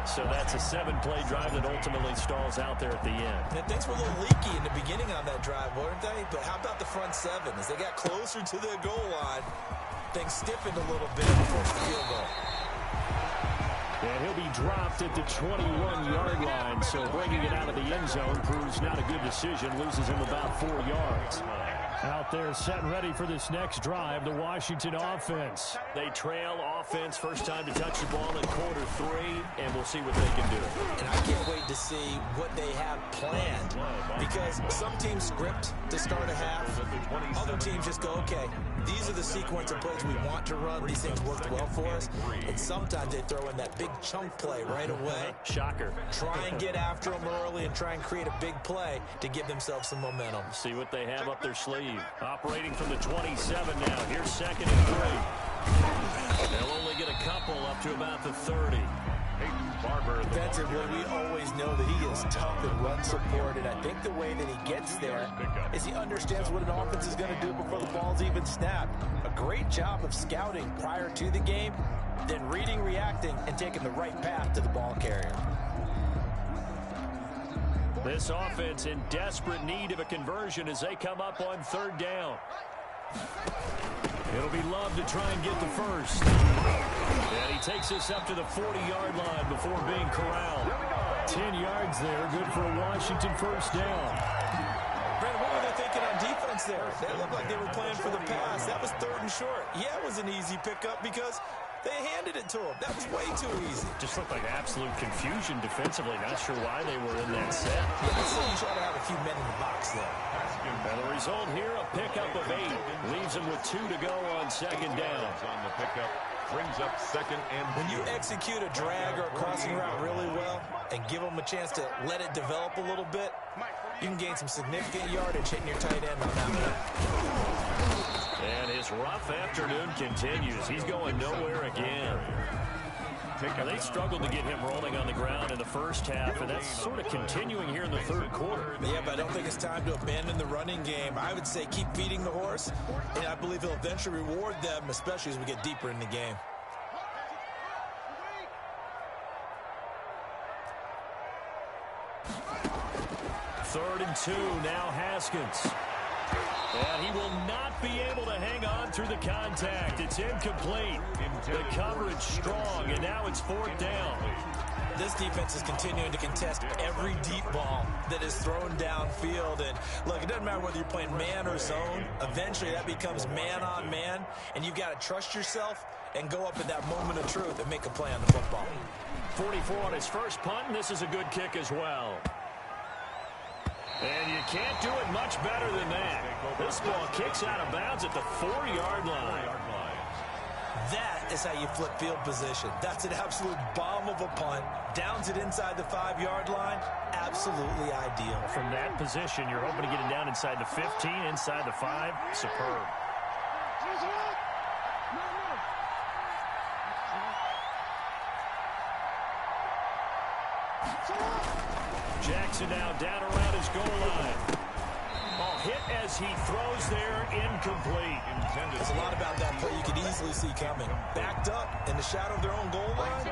So that's a 7-play drive that ultimately stalls out there at the end. And things were a little leaky in the beginning on that drive, weren't they? But how about the front 7? As they got closer to the goal line, things stiffened a little bit before the field goal. And he'll be dropped at the 21-yard line. So bringing it out of the end zone proves not a good decision. Loses him about 4 yards. Out there set and ready for this next drive, the Washington offense. They trail offense, first time to touch the ball in quarter 3, and we'll see what they can do. And I can't wait to see what they have planned, because some teams script to start a half. Other teams just go, okay, these are the sequence of plays we want to run. These things worked well for us. And sometimes they throw in that big chunk play right away. Shocker. Try and get after them early and try and create a big play to give themselves some momentum. See what they have up their sleeve. Operating from the 27 now. Here's 2nd and 3. They'll only get a couple up to about the 30. Defensively, we always know that he is tough and run supported. I think the way that he gets there is he understands what an offense is going to do before the ball's even snapped. A great job of scouting prior to the game, then reading, reacting, and taking the right path to the ball carrier. This offense in desperate need of a conversion as they come up on 3rd down. It'll be Love to try and get the first. And he takes us up to the 40-yard line before being corralled. 10 yards there, good for a Washington first down. Brandon, what were they thinking on defense there? They looked like they were playing for the pass. That was 3rd and short. Yeah, it was an easy pickup because they handed it to him. That was way too easy. Just looked like absolute confusion defensively. Not sure why they were in that set. Yeah, I'd say you try to have a few men in the box there. And the result here, a pickup of 8. Leaves them with 2 to go on 2nd down. On the pickup, brings up 2nd and When you execute a drag or a crossing route really well and give them a chance to let it develop a little bit, you can gain some significant yardage hitting your tight end on that one. And his rough afternoon continues. He's going nowhere again. They struggled to get him rolling on the ground in the first half, and that's sort of continuing here in the 3rd quarter. Yeah, but I don't think it's time to abandon the running game. I would say keep feeding the horse, and I believe he'll eventually reward them, especially as we get deeper in the game. Third and 2, now Haskins. And he will not be able to hang on through the contact. It's incomplete. The coverage strong, and now it's 4th down. This defense is continuing to contest every deep ball that is thrown downfield. And look, it doesn't matter whether you're playing man or zone. Eventually, that becomes man on man, and you've got to trust yourself and go up at that moment of truth and make a play on the football. 44 on his first punt, and this is a good kick as well. And you can't do it much better than that. This ball kicks out of bounds at the 4-yard line. That is how you flip field position. That's an absolute bomb of a punt. Downs it inside the 5-yard line. Absolutely ideal. From that position, you're hoping to get it down inside the 15, inside the 5. Superb. Jackson now down around his goal line. Ball hit as he throws there, incomplete. There's a lot about that play you could easily see coming. Backed up in the shadow of their own goal line,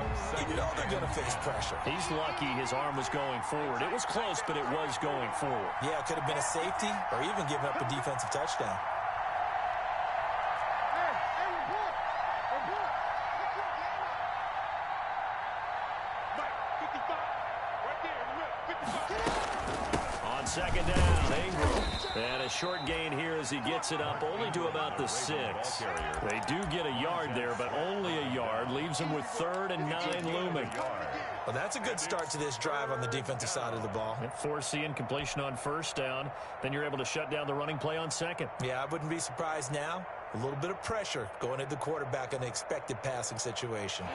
you know they're going to face pressure. He's lucky his arm was going forward. It was close, but it was going forward. Yeah, it could have been a safety or even given up a defensive touchdown. On 2nd down, Ingram. And a short gain here as he gets it up only to about the 6. They do get a yard there, but only a yard. Leaves them with 3rd and 9 looming. Well, that's a good start to this drive on the defensive side of the ball. Force the incompletion on 1st down. Then you're able to shut down the running play on 2nd. Yeah, I wouldn't be surprised now. A little bit of pressure going at the quarterback in the expected passing situation.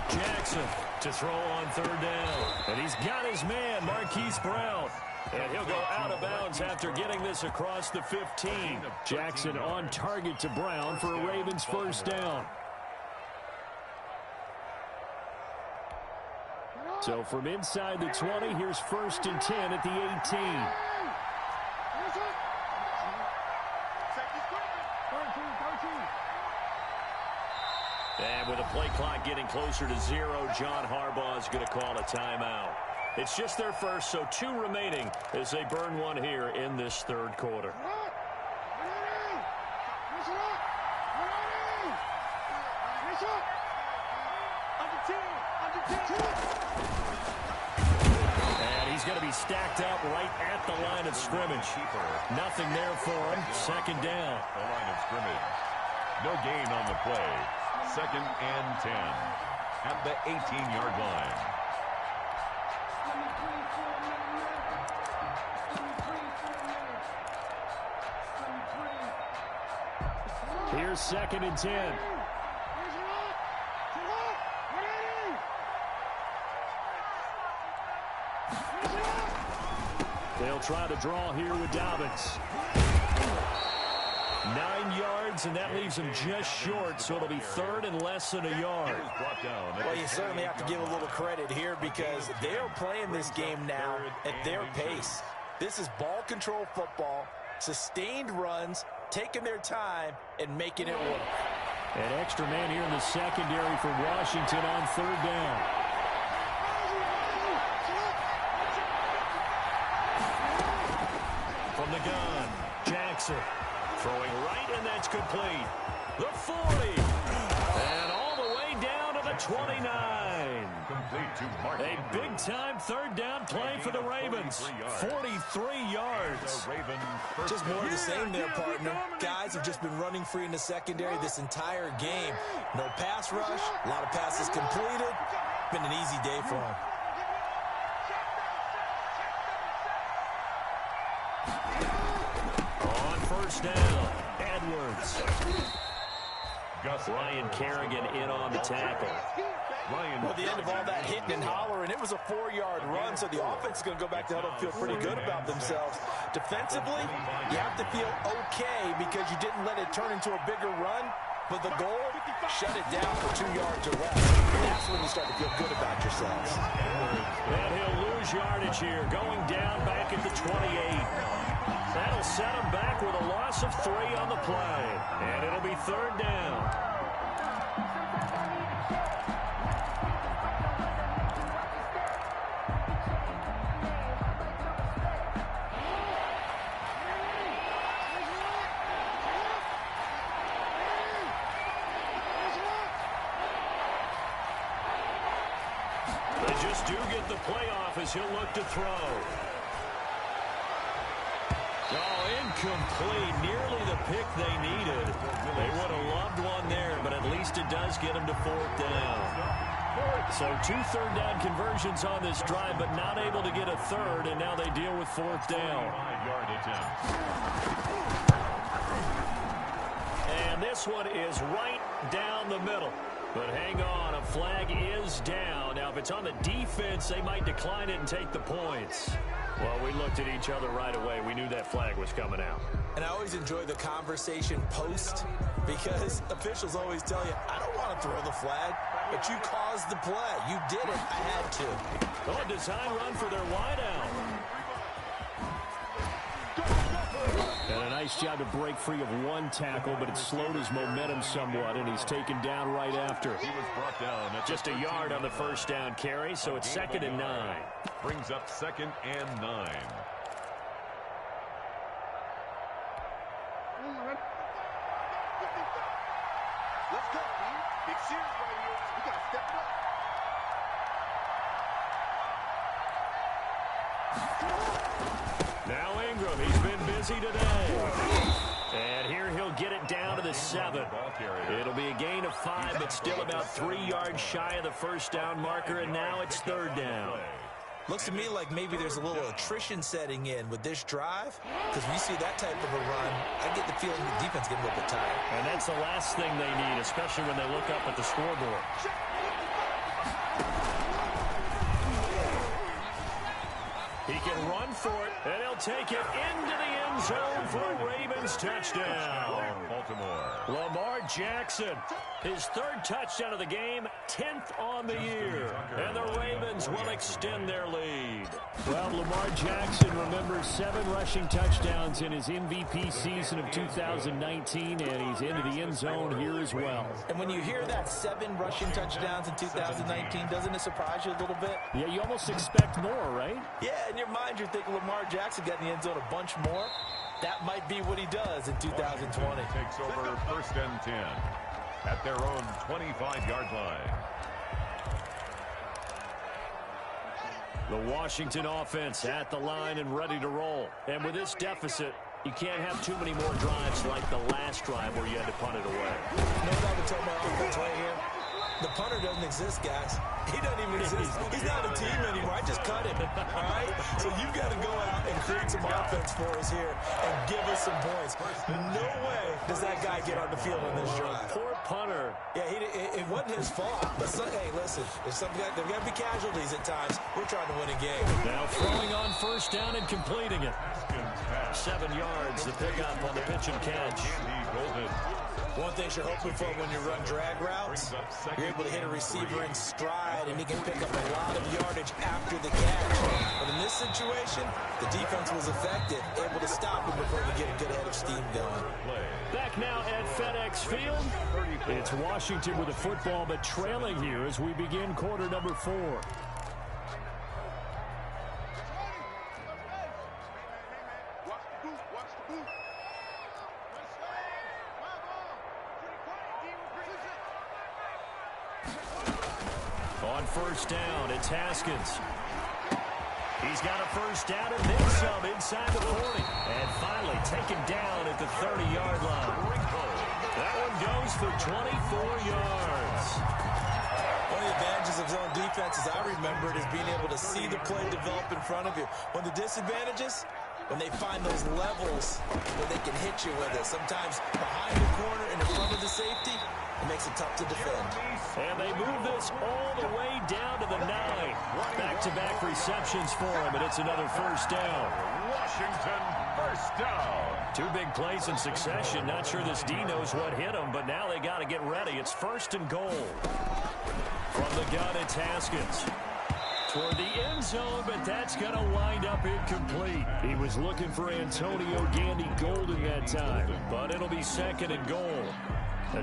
Jackson to throw on 3rd down. And he's got his man, Marquise Brown. And he'll go out of bounds after getting this across the 15. Jackson on target to Brown for a Ravens first down. So from inside the 20, here's 1st and 10 at the 18. And with the play clock getting closer to 0, John Harbaugh is going to call a timeout. It's just their first, so 2 remaining as they burn one here in this 3rd quarter. And he's going to be stacked up right at the line of scrimmage. Nothing there for him. Second down. The line of scrimmage. No gain on the play. 2nd and 10 at the 18-yard line. Here's 2nd and 10. They'll try to draw here with Dobbins. 9 yards, and that leaves him just short, so it'll be 3rd and less than a yard. Well, you certainly have to give a little credit here because they're playing this game now at their pace. This is ball control football, sustained runs, taking their time, and making it work. An extra man here in the secondary for Washington on 3rd down. From the gun, Jackson throwing right, and that's complete. The 40, and all the way down to the 29. Complete to Mark. A big-time 3rd down play for the Ravens. 43 yards. Just more of the same there, partner. Guys have just been running free in the secondary this entire game. No pass rush, a lot of passes completed. Been an easy day for them. On 1st down, Edwards. Ryan Kerrigan in on the tackle. Well, the end of all that hitting and hollering, it was a 4-yard run, so the offense is going to go back to huddle and feel pretty good about themselves. Defensively, you have to feel okay because you didn't let it turn into a bigger run, but the goal, shut it down for 2 yards or less. That's when you start to feel good about yourselves. And he'll lose yardage here, going down back at the 28. That'll set him back with a loss of 3 on the play. And it'll be 3rd down. They just do get the playoff as he'll look to throw. Oh, incomplete. Nearly the pick they needed. They would have loved one there, but at least it does get them to 4th down. So 2 3rd-down conversions on this drive, but not able to get a 3rd, and now they deal with 4th down. And this one is right down the middle. But hang on, a flag is down. Now, if it's on the defense, they might decline it and take the points. Well, we looked at each other right away. We knew that flag was coming out. And I always enjoy the conversation post because officials always tell you, I don't want to throw the flag, but you caused the play. You did it. I had to. Oh, a design run for their wideout. And a nice job to break free of one tackle, but it slowed his momentum somewhat, and he's taken down right after. He was brought down. Just a yard on the 1st down carry, so it's 2nd and 9. Brings up 2nd and 9. Let's go, man. Big series right here. We got to step up. Now Ingram, he's been busy today. And here he'll get it down to the 7. It'll be a gain of 5, but still about 3 yards shy of the 1st down marker, and now it's 3rd down. Looks to me like maybe there's a little attrition setting in with this drive, because when you see that type of a run, I get the feeling the defense getting a little bit tired. And that's the last thing they need, especially when they look up at the scoreboard. He can run for it, and he'll take it into the end zone for a Ravens touchdown. Baltimore. Lamar Jackson, his 3rd touchdown of the game, 10th on the year. And the Ravens will extend their lead. Well, Lamar Jackson remembers 7 rushing touchdowns in his MVP season of 2019, and he's into the end zone here as well. And when you hear that 7 rushing touchdowns in 2019, doesn't it surprise you a little bit? Yeah, you almost expect more, right? Yeah, in your mind, you're thinking Lamar Jackson got in the end zone a bunch more. That might be what he does in 2020. Takes over 1st and 10 at their own 25-yard line. The Washington offense at the line and ready to roll. And with this deficit, you can't have too many more drives like the last drive where you had to punt it away. You know what I would tell my offense right here? The punter doesn't exist, guys. He doesn't even exist. He's not a team anymore. I just cut him, all right? So you've got to go out and create some offense for us here and give us some points. No way does that guy get on the field on this drive. Poor punter. Yeah, it wasn't his fault. But hey, listen, there's got to be casualties at times. We're trying to win a game. Now throwing on first down and completing it. 7 yards, the pickup on the pitch and catch. One thing you're hoping for when you run drag routes, you're able to hit a receiver in stride, and he can pick up a lot of yardage after the catch. But in this situation, the defense was effective, able to stop him before he get a good head of steam going. Back now at FedExField. It's Washington with the football, but trailing here as we begin quarter number 4. On first down, it's Haskins. He's got a first down and then some inside the 40. And finally taken down at the 30-yard line. That one goes for 24 yards. One of the advantages of zone defense, as I remember it, is being able to see the play develop in front of you. One of the disadvantages, when they find those levels where they can hit you with it. Sometimes behind the corner and in front of the safety, it makes it tough to defend. And they move this all the way down to the 9. Back-to-back receptions for him, and it's another first down. Washington, first down. 2 big plays in succession. Not sure this D knows what hit him, but now they got to get ready. It's first and goal. From the gun, it's Haskins. Toward the end zone, but that's going to wind up incomplete. He was looking for Antonio Gandy Golden that time, but it'll be second and goal.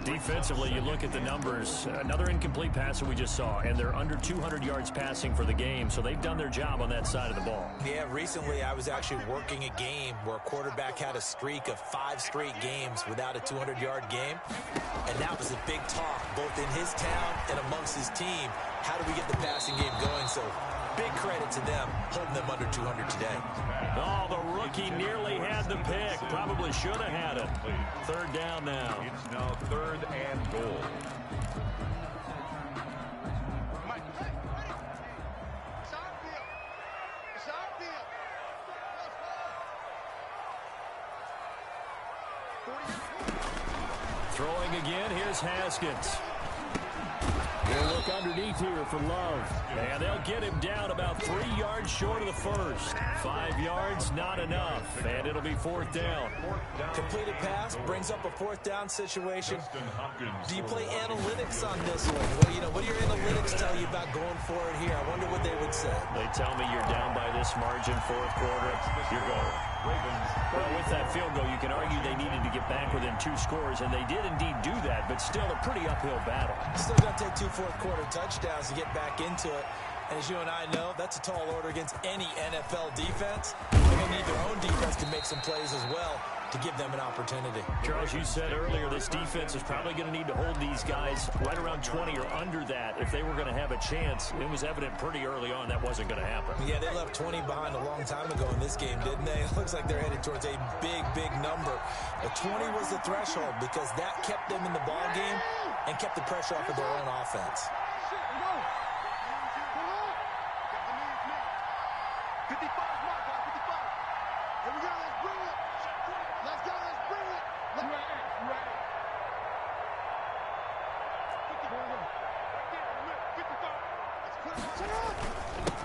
Defensively, you look at the numbers. Another incomplete pass that we just saw, and they're under 200 yards passing for the game, so they've done their job on that side of the ball. Yeah, recently I was actually working a game where a quarterback had a streak of 5 straight games without a 200-yard game, and that was a big talk both in his town and amongst his team. How do we get the passing game going? So big credit to them holding them under 200 today. Oh, the rookie nearly had the pick. Probably should have had it. Third down now. It's now third and goal. Throwing again, here's Haskins. They'll look underneath here for Love. And they'll get him down about 3 yards short of the first. 5 yards, not enough. And it'll be fourth down. Completed pass brings up a fourth down situation. Do you play analytics on this one? What do your analytics tell you about going for it here? I wonder what they would say. They tell me you're down by this margin, fourth quarter, you're going. Well, with that field goal, you can argue they needed to get back within 2 scores, and they did indeed do that, but still a pretty uphill battle. Still going to take 2 fourth-quarter touchdowns to get back into it. And as you and I know, that's a tall order against any NFL defense. They're going to need their own defense to make some plays as well to give them an opportunity. Charles, you said earlier this defense is probably going to need to hold these guys right around 20 or under that if they were going to have a chance. It was evident pretty early on that wasn't going to happen. Yeah, they left 20 behind a long time ago in this game, didn't they? It looks like they're headed towards a big, big number. But 20 was the threshold because that kept them in the ball game and kept the pressure off of their own offense. 55 mark, 55. Here we go, let's bring it. Let's go, let's bring it.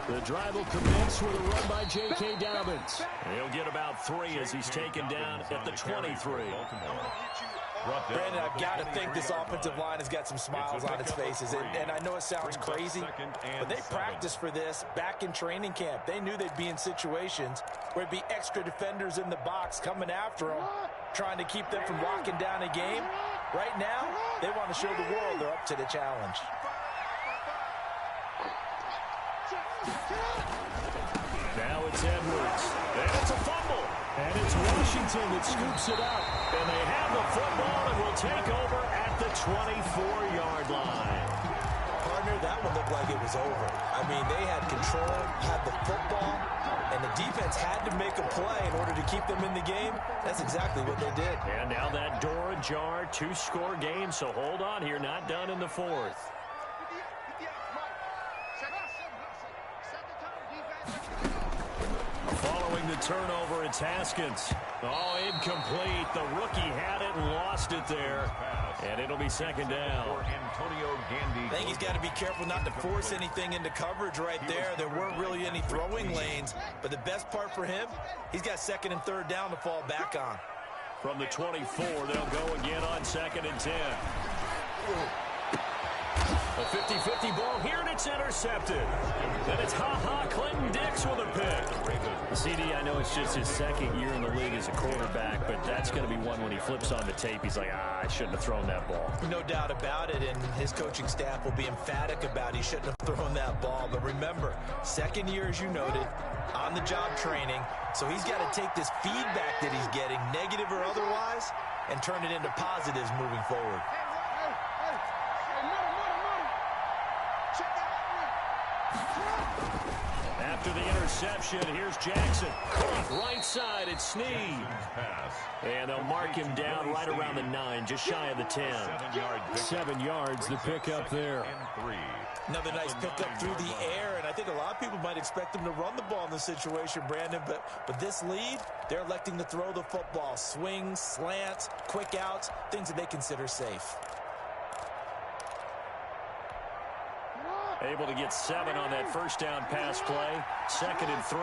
The drive will commence with a run by J.K. Dobbins. He'll get about 3 as he's taken down at the 23. Brandon, I've got to think this offensive line has got some smiles on its faces. And I know it sounds crazy, but they practiced for this back in training camp. They knew they'd be in situations where it'd be extra defenders in the box coming after them, trying to keep them from locking down a game. Right now, they want to show the world they're up to the challenge. Now it's Edwards. And it's a fumble. And it's Washington that scoops it up. And they have the football and will take over at the 24-yard line. Pardon Partner, that one looked like it was over. I mean, they had control, had the football, and the defense had to make a play in order to keep them in the game. That's exactly what they did. And now that door ajar, 2-score game, so hold on here, not done in the fourth. Following the turnover, it's Haskins. Oh, incomplete. The rookie had it and lost it there. And it'll be second down. I think he's got to be careful not to force anything into coverage right there. There weren't really any throwing lanes. But the best part for him, he's got second and third down to fall back on. From the 24, they'll go again on second and 10. A 50-50 ball here, and it's intercepted. Then it's Clinton Dix with a pick. CD, I know it's just his second year in the league as a quarterback, but that's going to be one when he flips on the tape. He's like, I shouldn't have thrown that ball. No doubt about it, and his coaching staff will be emphatic about he shouldn't have thrown that ball. But remember, second year, as you noted, on-the-job training, so he's got to take this feedback that he's getting, negative or otherwise, and turn it into positives moving forward. After the interception, here's Jackson. Caught right side, it's Snead. And they'll mark him down right around the 9, just shy of the 10. 7 yards, the pickup there. Another nice pickup through the air, and I think a lot of people might expect them to run the ball in this situation, Brandon, but with this lead, they're electing to throw the football. Swings, slants, quick outs, things that they consider safe. Able to get 7 on that first down pass play. Second and 3.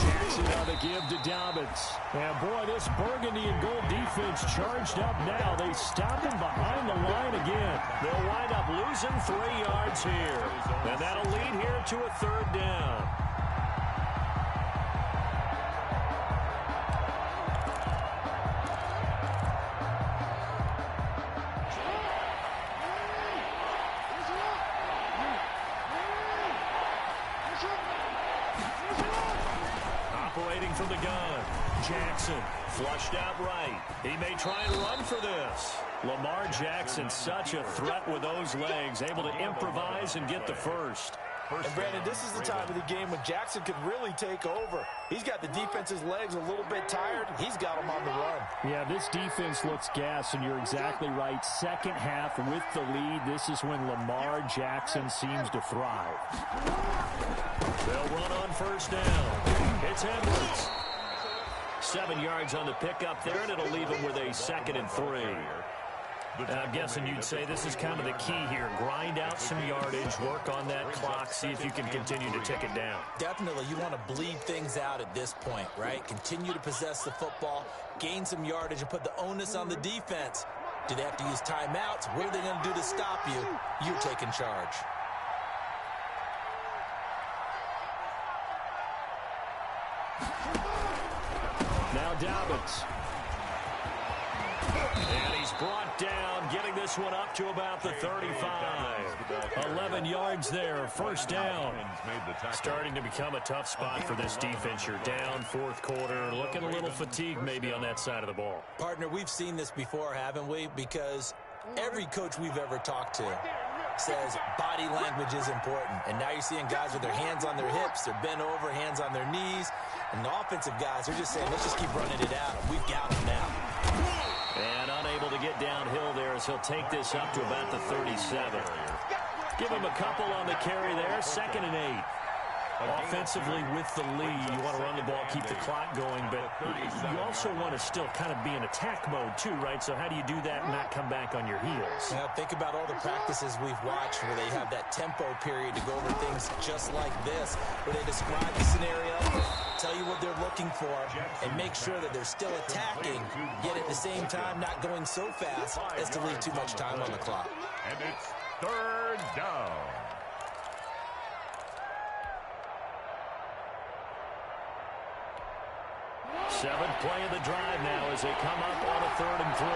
Jackson on the give to Dobbins. And boy, this burgundy and gold defense charged up now. They stop him behind the line again. They'll wind up losing 3 yards here. And that'll lead here to a third down. Operating from the gun, Jackson flushed out right. He may try and run for this. Lamar Jackson, such a threat with those legs, able to improvise and get the first. And Brandon, this is the time of the game when Jackson could really take over. He's got the defense's legs a little bit tired. He's got them on the run. Yeah, this defense looks gassed, and you're exactly right. Second half with the lead, this is when Lamar Jackson seems to thrive. They'll run on first down. It's Edwards. 7 yards on the pickup there, and it'll leave him with a second and 3. I'm guessing you'd say this is kind of the key here. Grind out some yardage, work on that clock, see if you can continue to tick it down. Definitely, you want to bleed things out at this point, right? Continue to possess the football, gain some yardage, and put the onus on the defense. Do they have to use timeouts? What are they going to do to stop you? You're taking charge. Now Dobbins. And he's brought down, getting this one up to about the 35. 11 yards there, first down. Starting to become a tough spot for this defense. You're down fourth quarter, looking a little fatigued maybe on that side of the ball. Partner, we've seen this before, haven't we? Because every coach we've ever talked to says body language is important. And now you're seeing guys with their hands on their hips, they're bent over, hands on their knees. And the offensive guys are just saying, let's just keep running it at them. We've got them now. And unable to get downhill there as he'll take this up to about the 37. Give him a couple on the carry there, second and 8. Offensively with the lead, you want to run the ball, keep the clock going, but you also want to still kind of be in attack mode too, right? So how do you do that and not come back on your heels? Now think about all the practices we've watched where they have that tempo period to go over things just like this, where they describe the scenario, tell you what they're looking for, and make sure that they're still attacking, yet at the same time not going so fast as to leave too much time on the clock. And it's third down. Seventh play of the drive now as they come up on a 3rd and 3.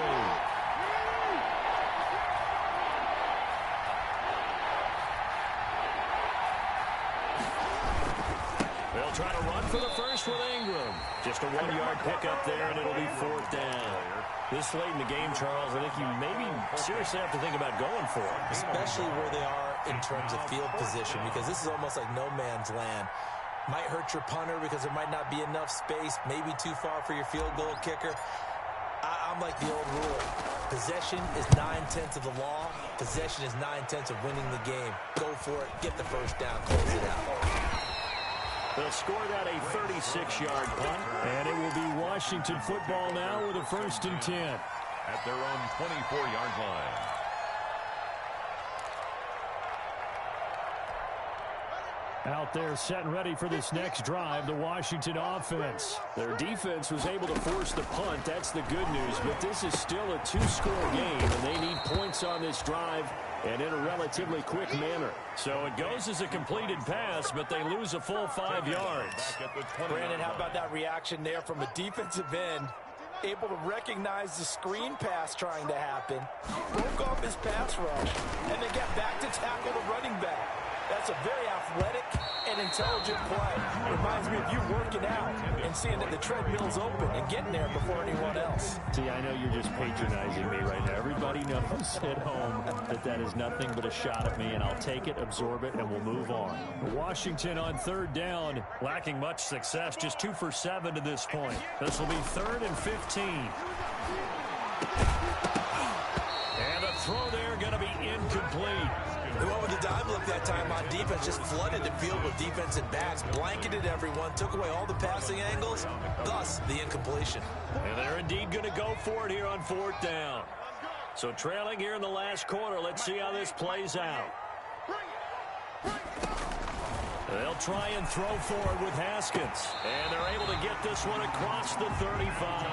They'll try to run for the first with Ingram. Just a 1-yard pickup there, and it'll be 4th down. This late in the game, Charles, I think you maybe seriously have to think about going for it. Especially where they are in terms of field position, because this is almost like no man's land. Might hurt your punter because there might not be enough space, maybe too far for your field goal kicker. I'm like the old rule. Possession is 9/10 of the law. Possession is 9/10 of winning the game. Go for it. Get the first down. Close it out. They'll score that a 36-yard punt, and it will be Washington football now with a 1st and 10. At their own 24-yard line. Out there set and ready for this next drive, the Washington offense. Their defense was able to force the punt. That's the good news, but this is still a 2-score game, and they need points on this drive and in a relatively quick manner. So it goes as a completed pass, but they lose a full 5 yards. Brandon, how about that reaction there from a defensive end? Able to recognize the screen pass trying to happen, broke off his pass rush, and then get back to tackle the running back. That's a very athletic and intelligent play. Reminds me of you working out and seeing that the treadmill's open and getting there before anyone else. See, I know you're just patronizing me right now. Everybody knows at home that that is nothing but a shot at me, and I'll take it, absorb it, and we'll move on. Washington on 3rd down, lacking much success, just 2 for 7 to this point. This will be 3rd and 15. And a throw there going to be incomplete. They went with the dime look that time on defense, just flooded the field with defensive backs, blanketed everyone, took away all the passing angles, thus the incompletion. And they're indeed going to go for it here on 4th down. So trailing here in the last quarter, let's see how this plays out. They'll try and throw forward with Haskins. And they're able to get this one across the 35.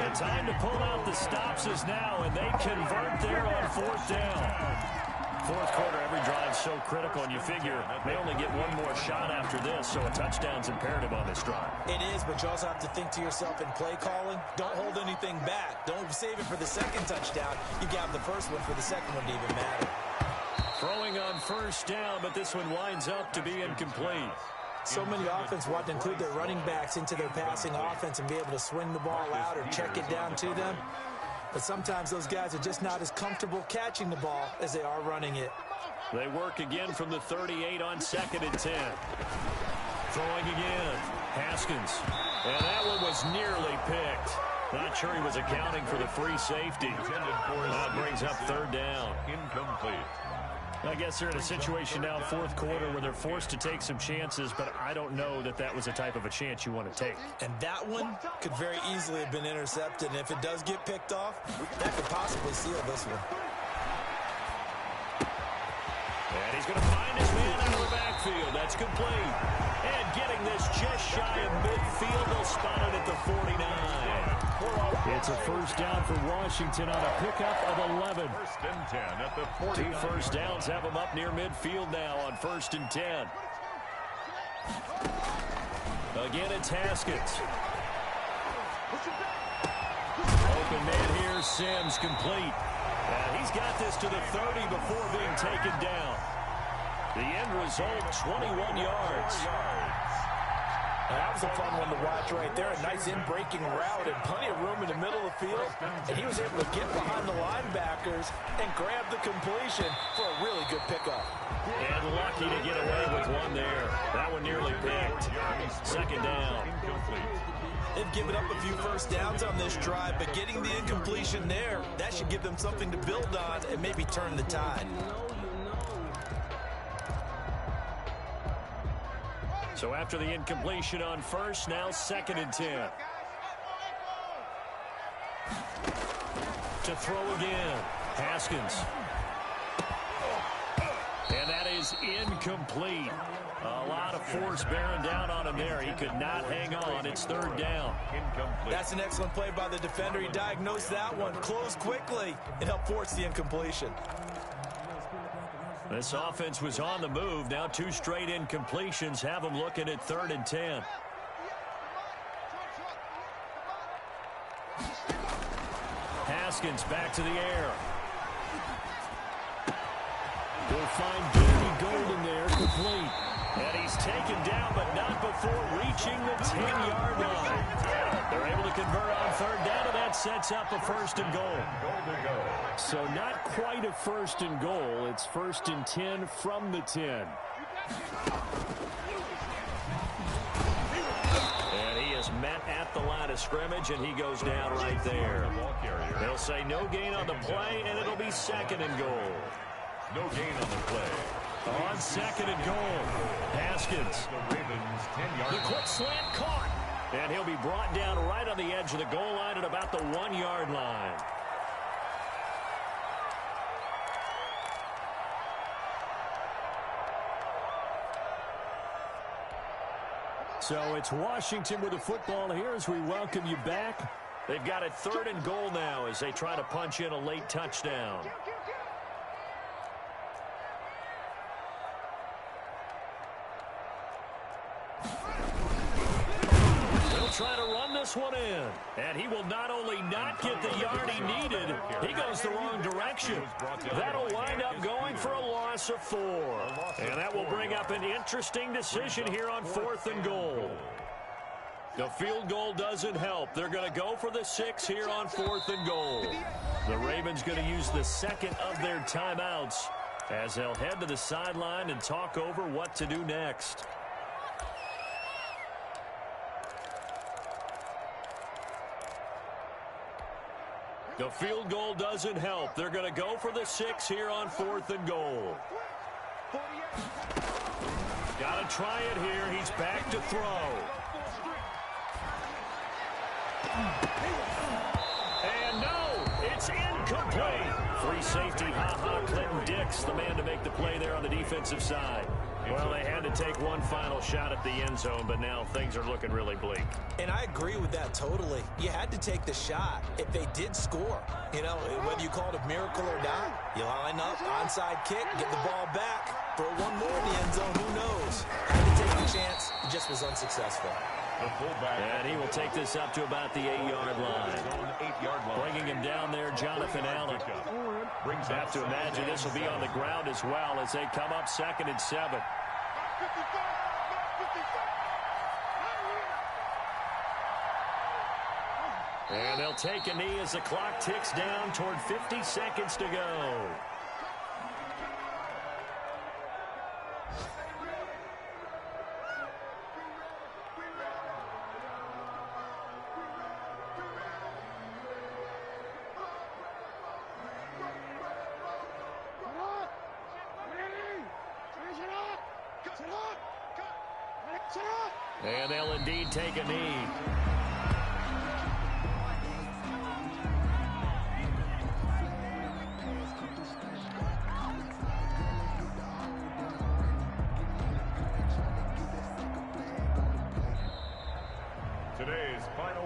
The time to pull out the stops is now, and they convert there on 4th down. 4th quarter, every drive so critical, and you figure they only get one more shot after this, so a touchdown's imperative on this drive. It is, but you also have to think to yourself in play calling, don't hold anything back. Don't save it for the second touchdown. You got the first one for the second one to even matter. Throwing on 1st down, but this one winds up to be incomplete. So many offense want to include their running backs into their passing offense and be able to swing the ball out or check it down to them. But sometimes those guys are just not as comfortable catching the ball as they are running it. They work again from the 38 on 2nd and 10. Throwing again. Haskins. And that one was nearly picked. Not sure he was accounting for the free safety. That brings up 3rd down. Incomplete. I guess they're in a situation now, 4th quarter, where they're forced to take some chances, but I don't know that that was a type of a chance you want to take. And that one could very easily have been intercepted, and if it does get picked off, that could possibly seal this one. And he's going to find his man out of the backfield. That's complete. And getting this just shy of midfield, they'll spot it at the 49. It's a 1st down for Washington on a pickup of 11. 1st and 10 at the 49. 2 first downs have them up near midfield now on 1st and 10. Again, it's Haskins. Open man here, Sims, complete. And he's got this to the 30 before being taken down. The end result, 21 yards. That was a fun one to watch right there. A nice in-breaking route and plenty of room in the middle of the field. And he was able to get behind the linebackers and grab the completion for a really good pickup. And lucky to get away with one there. That one nearly picked. 2nd down. They've given up a few first downs on this drive, but getting the incompletion there, that should give them something to build on and maybe turn the tide. So after the incompletion on 1st, now 2nd and 10. To throw again. Haskins. And that is incomplete. A lot of force bearing down on him there. He could not hang on. It's 3rd down. Incomplete. That's an excellent play by the defender. He diagnosed that one, closed quickly, and helped force the incompletion. This offense was on the move. Now 2 straight incompletions have them looking at 3rd and 10. Haskins back to the air. We'll find Danny Golden there, complete. And he's taken down, but not before reaching the 10-yard line. They're able to convert on third down, and that sets up a first and goal. So not quite a first and goal. It's 1st and 10 from the 10. And he is met at the line of scrimmage, and he goes down right there. They'll say no gain on the play, and it'll be 2nd and goal. No gain on the play. On 2nd and goal, Haskins. The Ravens 10-yard The quick slant caught. And he'll be brought down right on the edge of the goal line at about the 1-yard line. So it's Washington with the football here as we welcome you back. They've got it 3rd and goal now as they try to punch in a late touchdown. Try to run this one in. And he will not only not get the yard he needed, he goes the wrong direction. That'll wind up going for a loss of 4. And that will bring up an interesting decision here on 4th and goal. The field goal doesn't help. They're going to go for the 6 here on 4th and goal. The Ravens going to use the 2nd of their timeouts as they'll head to the sideline and talk over what to do next. The field goal doesn't help. They're going to go for the 6 here on 4th and goal. Got to try it here. He's back to throw. And no, it's incomplete. Free safety, Clinton Dix, the man to make the play there on the defensive side. Well, they had to take one final shot at the end zone, but now things are looking really bleak. And I agree with that totally. You had to take the shot if they did score. You know, whether you call it a miracle or not, you line up, onside kick, get the ball back, throw one more in the end zone, who knows? Had to take the chance, it just was unsuccessful. And he will take this up to about the 8-yard line. Bringing him down there, Jonathan Allen. Have to imagine this will be on the ground as well as they come up 2nd and 7. And they'll take a knee as the clock ticks down toward 50 seconds to go. And they'll indeed take a knee.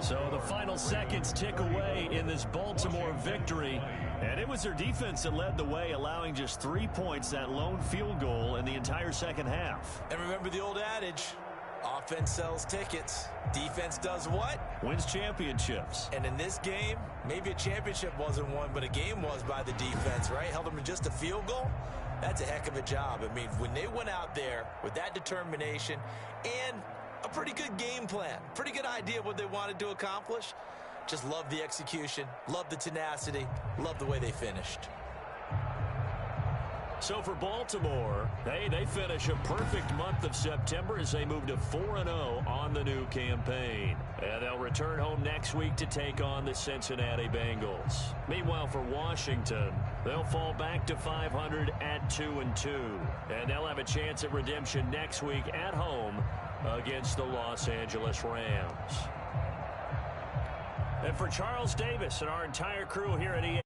So the final seconds tick away in this Baltimore victory. And it was their defense that led the way, allowing just 3 points, that lone field goal in the entire second half. And remember the old adage, offense sells tickets. Defense does what? Wins championships. And in this game, maybe a championship wasn't won, but a game was by the defense, right? Held them to just a field goal. That's a heck of a job. I mean, when they went out there with that determination and a pretty good game plan, pretty good idea of what they wanted to accomplish, just love the execution, love the tenacity, love the way they finished. So for Baltimore, they finish a perfect month of September as they move to 4-0 on the new campaign. And they'll return home next week to take on the Cincinnati Bengals. Meanwhile, for Washington, they'll fall back to 500 at 2-2. And they'll have a chance at redemption next week at home against the Los Angeles Rams. And for Charles Davis and our entire crew here at EA